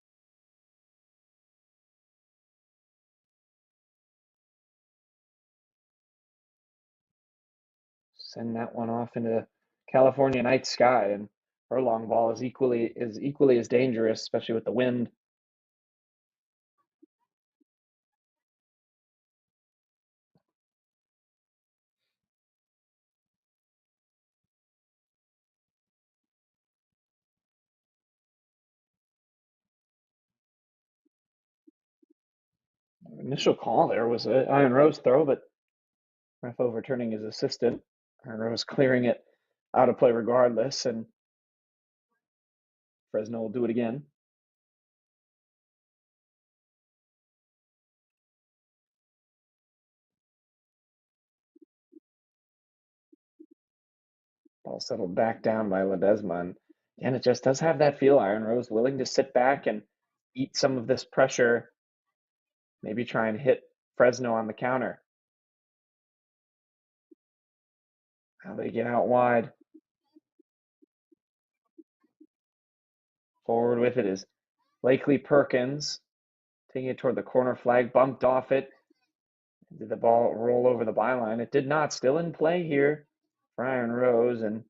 Send that one off into California night sky, and her long ball is equally as dangerous, especially with the wind. Initial call there was an Iron Rose throw, but ref overturning his assistant. Iron Rose clearing it out of play regardless, and Fresno will do it again. Ball settled back down by Ledesma. And it just does have that feel, Iron Rose willing to sit back and eat some of this pressure, maybe try and hit Fresno on the counter. How they get out wide. Forward with it is Blakely Perkins, taking it toward the corner flag, bumped off it. Did the ball roll over the byline? It did not. Still in play here for Iron Rose, and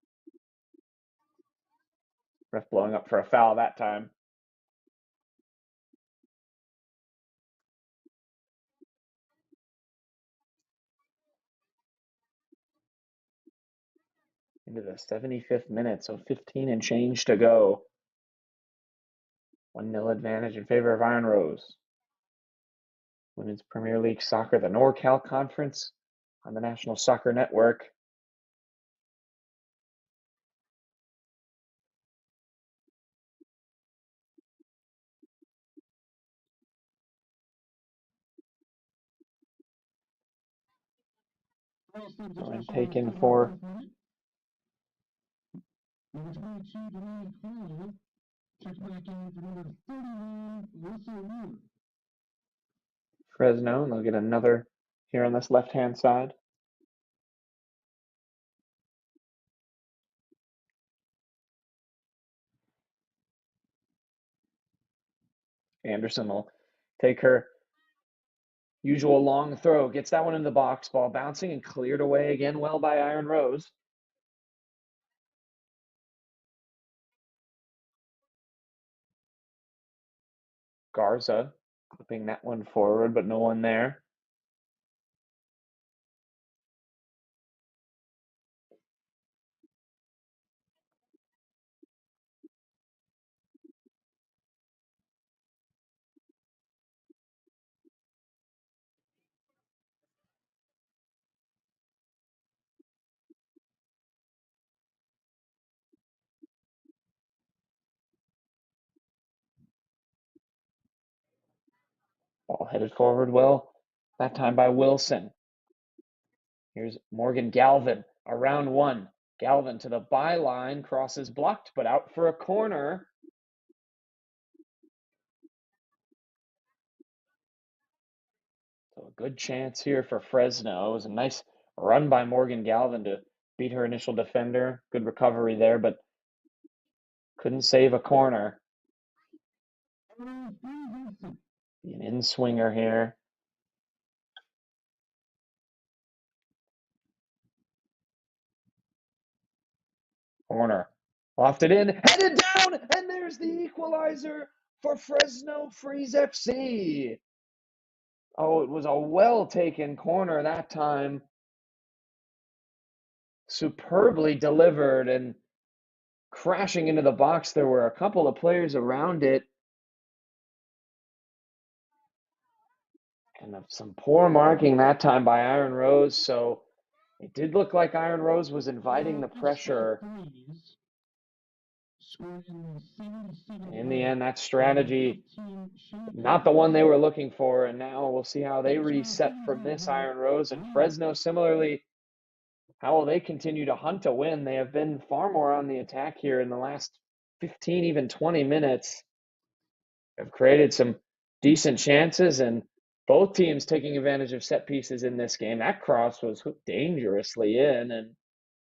ref blowing up for a foul that time. Into the 75th minute, so 15 and change to go. 1-0 advantage in favor of Iron Rose. Women's Premier League Soccer, the NorCal Conference on the National Soccer Network. And taken for Number 22, Delaney Carlo. Check back in for number 39, Russell Moore. Fresno, and they'll get another here on this left-hand side. Anderson will take her usual long throw, gets that one in the box, ball bouncing and cleared away again well by Iron Rose. Garza clipping that one forward, but no one there. Ball headed forward well, that time by Wilson. Here's Morgan Galvin, around one. Galvin to the byline, crosses blocked, but out for a corner. So a good chance here for Fresno. It was a nice run by Morgan Galvin to beat her initial defender. Good recovery there, but couldn't save a corner. An in-swinger here. Corner. Lofted in, headed down, and there's the equalizer for Fresno Freeze FC. Oh, it was a well-taken corner that time. Superbly delivered and crashing into the box. There were a couple of players around it. And some poor marking that time by Iron Rose, so it did look like Iron Rose was inviting the pressure. In the end, that strategy, not the one they were looking for, and now we'll see how they reset from this. Iron Rose and Fresno, similarly, how will they continue to hunt a win? They have been far more on the attack here in the last 15, even 20 minutes. Have created some decent chances, and both teams taking advantage of set pieces in this game. That cross was hooked dangerously in, and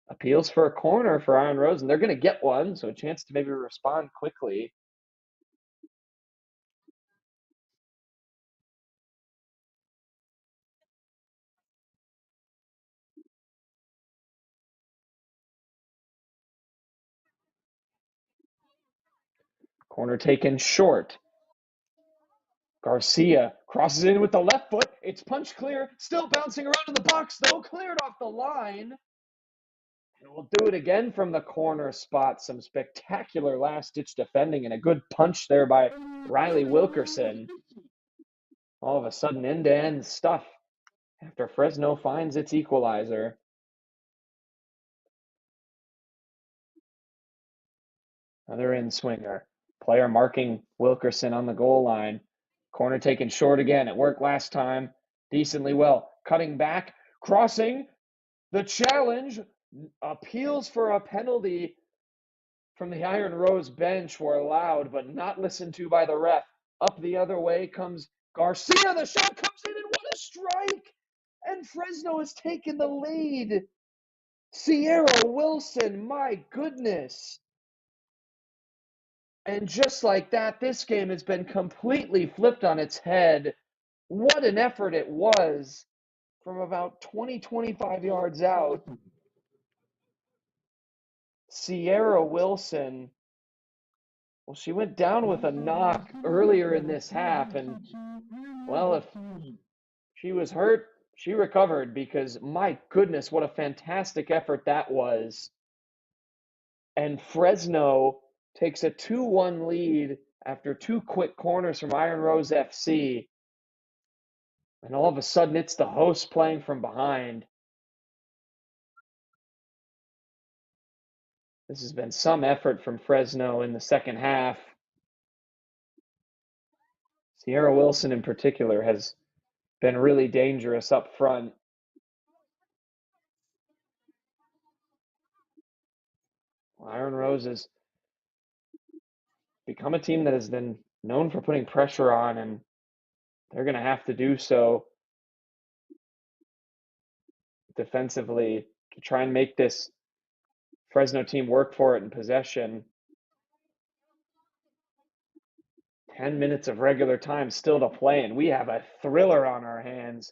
appeals for a corner for Iron Rose, and they're going to get one, so a chance to maybe respond quickly. Corner taken short. Garcia crosses in with the left foot. It's punched clear. Still bouncing around in the box, though. Cleared off the line. And we'll do it again from the corner spot. Some spectacular last-ditch defending and a good punch there by Riley Wilkerson. All of a sudden, end-to-end stuff after Fresno finds its equalizer. Another in-swinger. Player marking Wilkerson on the goal line. Corner taken short again. It worked last time decently well. Cutting back, crossing. The challenge. Appeals for a penalty from the Iron Rose bench were allowed, but not listened to by the ref. Up the other way comes Garcia. The shot comes in, and what a strike! And Fresno has taken the lead. Sierra Wilson, my goodness. And just like that, this game has been completely flipped on its head. What an effort it was from about 20, 25 yards out. Sierra Wilson, well, she went down with a knock earlier in this half, and, well, if she was hurt, she recovered, because, my goodness, what a fantastic effort that was. And Fresno takes a 2-1 lead after two quick corners from Iron Rose FC. And all of a sudden, it's the hosts playing from behind. This has been some effort from Fresno in the second half. Sierra Wilson in particular has been really dangerous up front. Iron Rose has become a team that has been known for putting pressure on, and they're going to have to do so defensively to try and make this Fresno team work for it in possession. 10 minutes of regular time still to play, and we have a thriller on our hands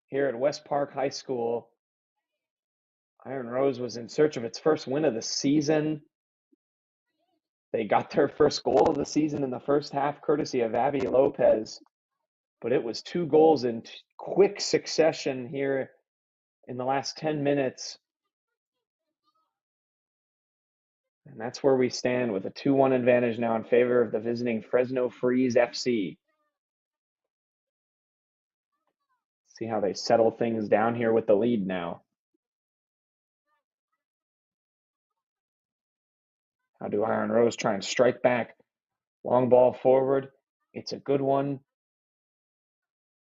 here at West Park High School. Iron Rose was in search of its first win of the season. They got their first goal of the season in the first half, courtesy of Abby Lopez. But it was 2 goals in quick succession here in the last 10 minutes. And that's where we stand with a 2-1 advantage now in favor of the visiting Fresno Freeze FC. See how they settle things down here with the lead now. How do Iron Rose try and strike back? Long ball forward. It's a good one.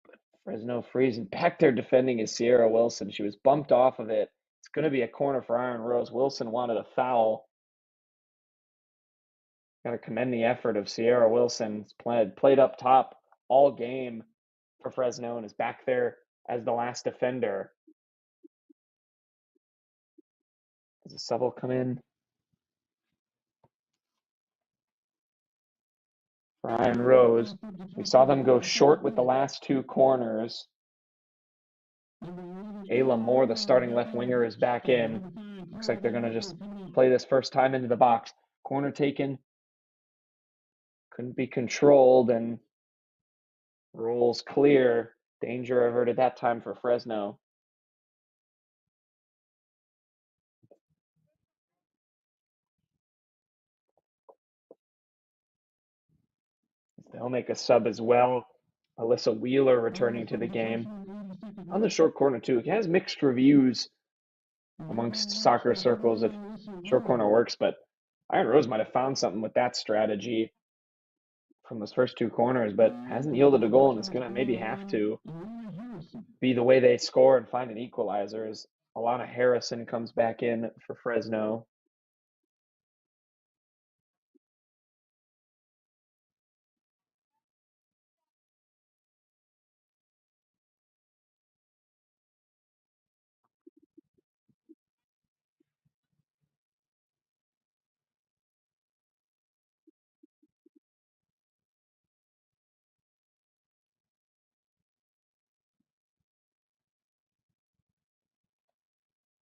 But Fresno Freeze, and back there defending is Sierra Wilson. She was bumped off of it. It's going to be a corner for Iron Rose. Wilson wanted a foul. Got to commend the effort of Sierra Wilson. Played up top all game for Fresno and is back there as the last defender. Does a sub will come in for Iron Rose? We saw them go short with the last 2 corners. Ayla Moore, the starting left winger, is back in. Looks like they're going to just play this first time into the box. Corner taken. Couldn't be controlled, and rules clear. Danger averted that time for Fresno. They'll make a sub as well. Alyssa Wheeler returning to the game. On the short corner, too. It has mixed reviews amongst soccer circles if short corner works, but Iron Rose might have found something with that strategy from those first 2 corners, but hasn't yielded a goal, and it's going to maybe have to be the way they score and find an equalizer as Alana Harrison comes back in for Fresno.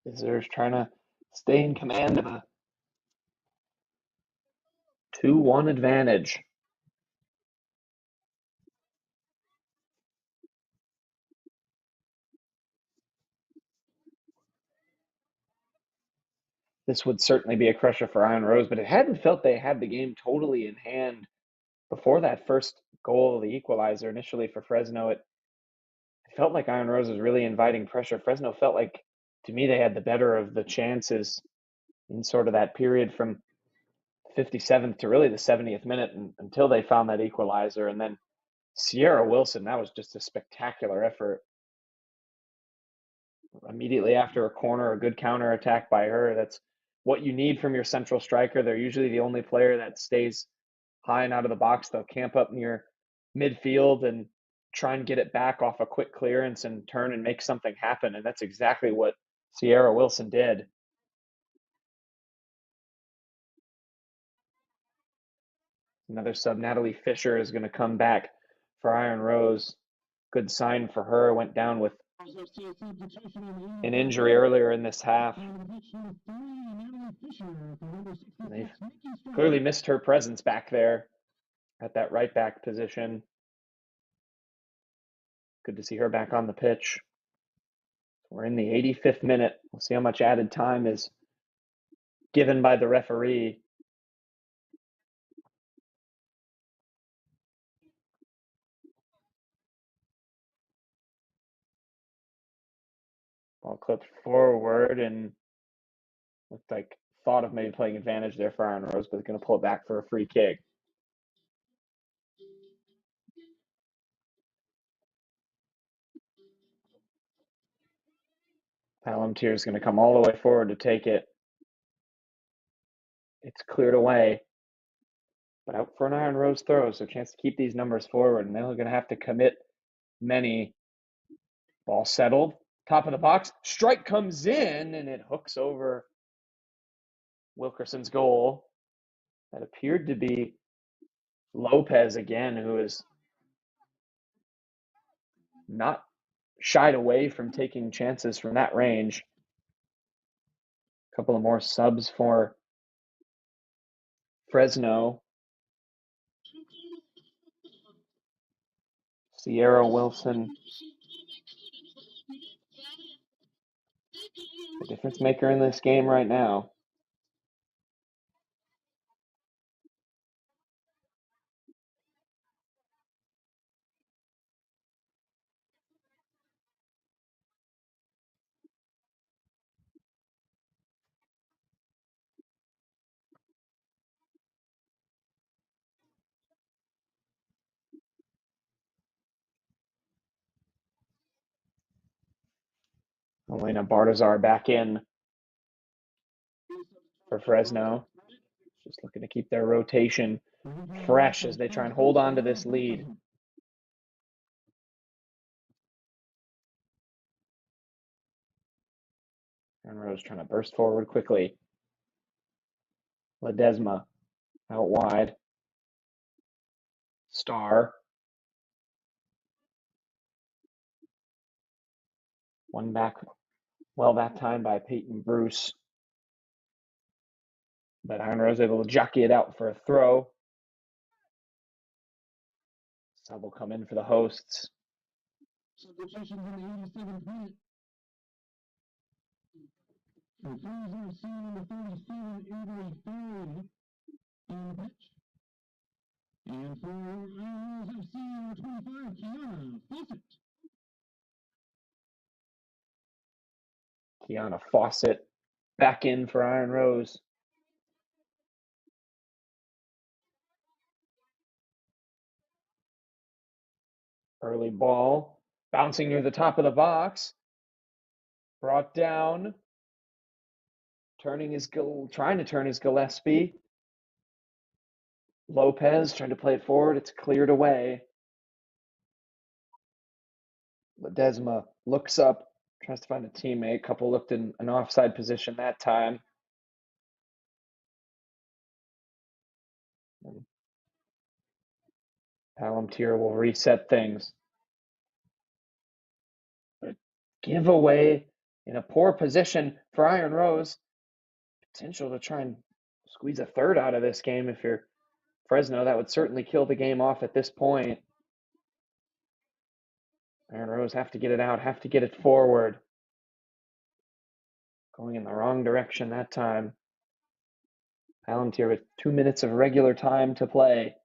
Visitors trying to stay in command of a 2-1 advantage. This would certainly be a crusher for Iron Rose, but it hadn't felt they had the game totally in hand before that first goal, the equalizer initially for Fresno. It felt like Iron Rose was really inviting pressure. Fresno felt like, to me, they had the better of the chances in sort of that period from 57th to really the 70th minute until they found that equalizer. And then Sierra Wilson, that was just a spectacular effort. Immediately after a corner, a good counter attack by her. That's what you need from your central striker. They're usually the only player that stays high and out of the box. They'll camp up near midfield and try and get it back off a quick clearance and turn and make something happen. And that's exactly what Sierra Wilson did. Another sub, Natalie Fisher, is going to come back for Iron Rose. Good sign for her. Went down with an injury earlier in this half. They've clearly missed her presence back there at that right back position. Good to see her back on the pitch. We're in the 85th minute. We'll see how much added time is given by the referee. Ball clipped forward and looked like thought of maybe playing advantage there for Iron Rose, but going to pull it back for a free kick. Palantir is going to come all the way forward to take it. It's cleared away. But out for an Iron Rose throw, so a chance to keep these numbers forward, and they're going to have to commit many. Ball settled, top of the box, strike comes in, and it hooks over Wilkerson's goal. That appeared to be Lopez again, who is not shied away from taking chances from that range. A couple of more subs for Fresno. Sierra Wilson, the difference maker in this game right now. Elena Bartazar back in for Fresno. Just looking to keep their rotation fresh as they try and hold on to this lead. And Rose trying to burst forward quickly. Ledesma out wide. Star. One back well that time by Peyton Bruce. But Iron Rose able to jockey it out for a throw. Sub will come in for the hosts. Substitution in the 87th minute. For Fresno, seeing number 37, Avery Ford on the pitch. And for Iron Rose FC, number 25, Kiana Fawcett. Kiana Fawcett back in for Iron Rose. Early ball, bouncing near the top of the box. Brought down. Trying to turn his Gillespie. Lopez trying to play it forward. It's cleared away. Ledesma looks up, tries to find a teammate. Couple looked in an offside position that time. Palantir will reset things. But giveaway in a poor position for Iron Rose. Potential to try and squeeze a third out of this game if you're Fresno. That would certainly kill the game off at this point. Iron Rose have to get it out, have to get it forward. Going in the wrong direction that time. Palantir with 2 minutes of regular time to play.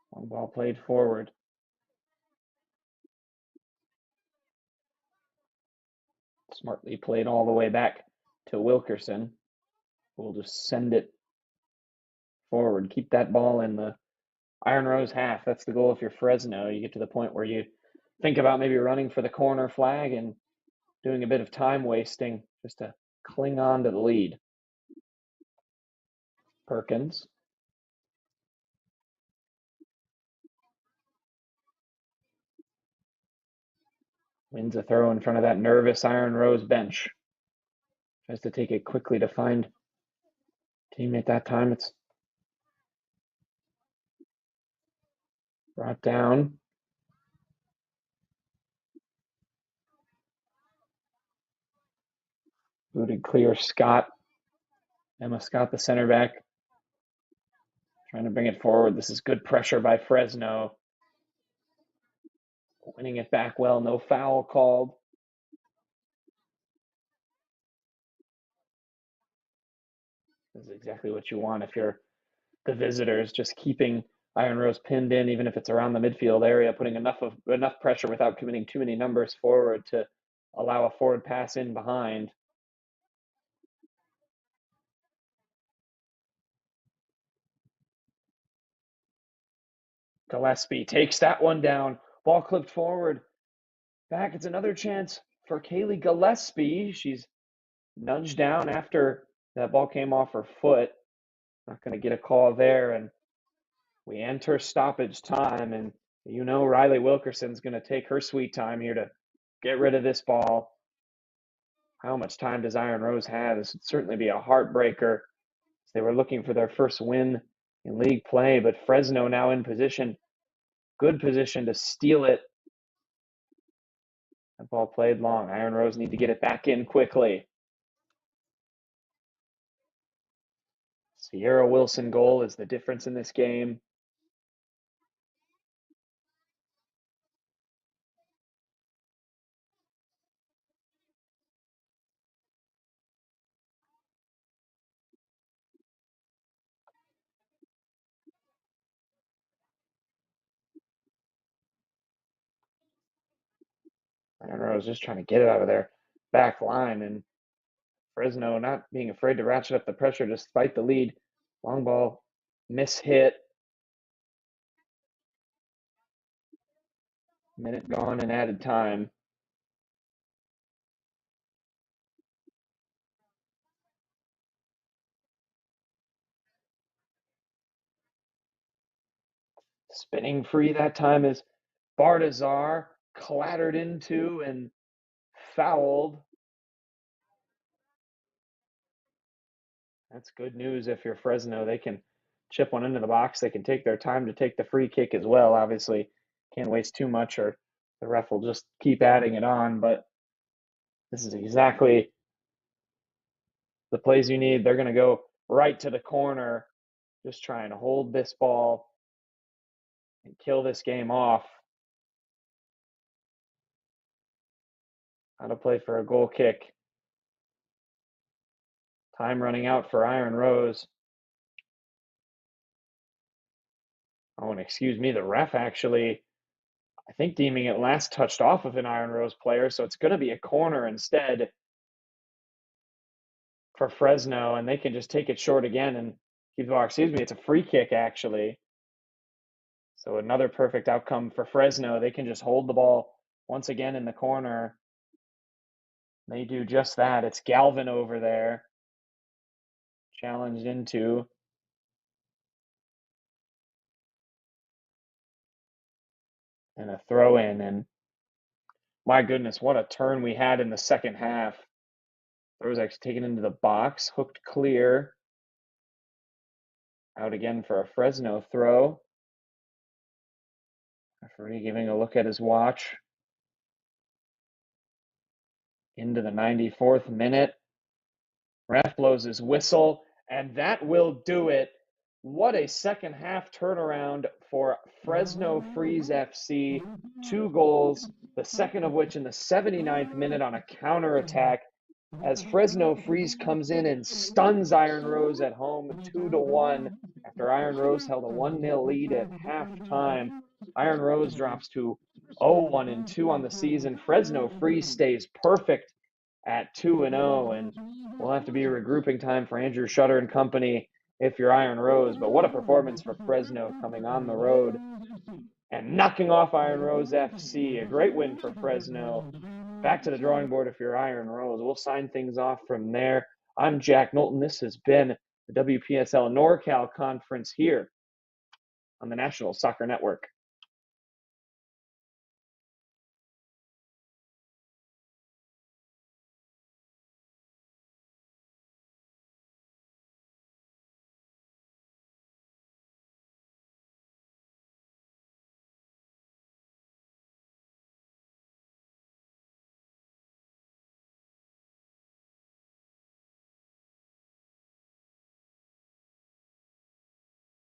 One ball played forward. Smartly played all the way back to Wilkerson. We'll just send it forward. Keep that ball in the Iron Rose half. That's the goal if you're Fresno. You get to the point where you think about maybe running for the corner flag and doing a bit of time wasting just to cling on to the lead. Perkins. Wins a throw in front of that nervous Iron Rose bench. Tries to take it quickly to find teammate that time. It's brought down. Booted clear Scott. Emma Scott, the center back. Trying to bring it forward. This is good pressure by Fresno. Winning it back well. No foul called. This is exactly what you want if you're the visitors. Just keeping Iron Rose pinned in, even if it's around the midfield area, putting enough pressure without committing too many numbers forward to allow a forward pass in behind. Gillespie takes that one down. Ball clipped forward. Back, it's another chance for Kaylee Gillespie. She's nudged down after that ball came off her foot. Not going to get a call there, and we enter stoppage time, and you know Riley Wilkerson's going to take her sweet time here to get rid of this ball. How much time does Iron Rose have? This would certainly be a heartbreaker. They were looking for their first win in league play, but Fresno now in position, good position to steal it. That ball played long. Iron Rose need to get it back in quickly. Sierra Wilson goal is the difference in this game. Iron Rose just trying to get it out of their back line, and Fresno not being afraid to ratchet up the pressure despite the lead. Long ball, mishit. Minute gone and added time. Spinning free that time is Bardazar, clattered into and fouled. That's good news if you're Fresno. They can chip one into the box. They can take their time to take the free kick as well. Obviously, can't waste too much or the ref will just keep adding it on. But this is exactly the plays you need. They're going to go right to the corner, just trying to hold this ball and kill this game off. How to play for a goal kick. Time running out for Iron Rose. Oh, and excuse me, the ref actually, I think, deeming it last touched off of an Iron Rose player, so it's going to be a corner instead for Fresno, and they can just take it short again and keep the ball. Excuse me, it's a free kick actually. So another perfect outcome for Fresno. They can just hold the ball once again in the corner. They do just that. It's Galvin over there, challenged into. And a throw in, and my goodness, what a turn we had in the second half. Throw was actually taken into the box, hooked clear. Out again for a Fresno throw. Referee giving a look at his watch. Into the 94th minute. Ref blows his whistle, and that will do it. What a second half turnaround for Fresno Freeze FC. 2 goals, the second of which in the 79th minute on a counterattack, as Fresno Freeze comes in and stuns Iron Rose at home 2-1 after Iron Rose held a 1-0 lead at halftime. Iron Rose drops to 0-1-2 on the season. Fresno Freeze stays perfect at 2-0, and we'll have to be a regrouping time for Andrew Shutter and company if you're Iron Rose. But what a performance for Fresno coming on the road and knocking off Iron Rose FC. A great win for Fresno. Back to the drawing board if you're Iron Rose. We'll sign things off from there. I'm Jack Knowlton. This has been the WPSL NorCal Conference here on the National Soccer Network.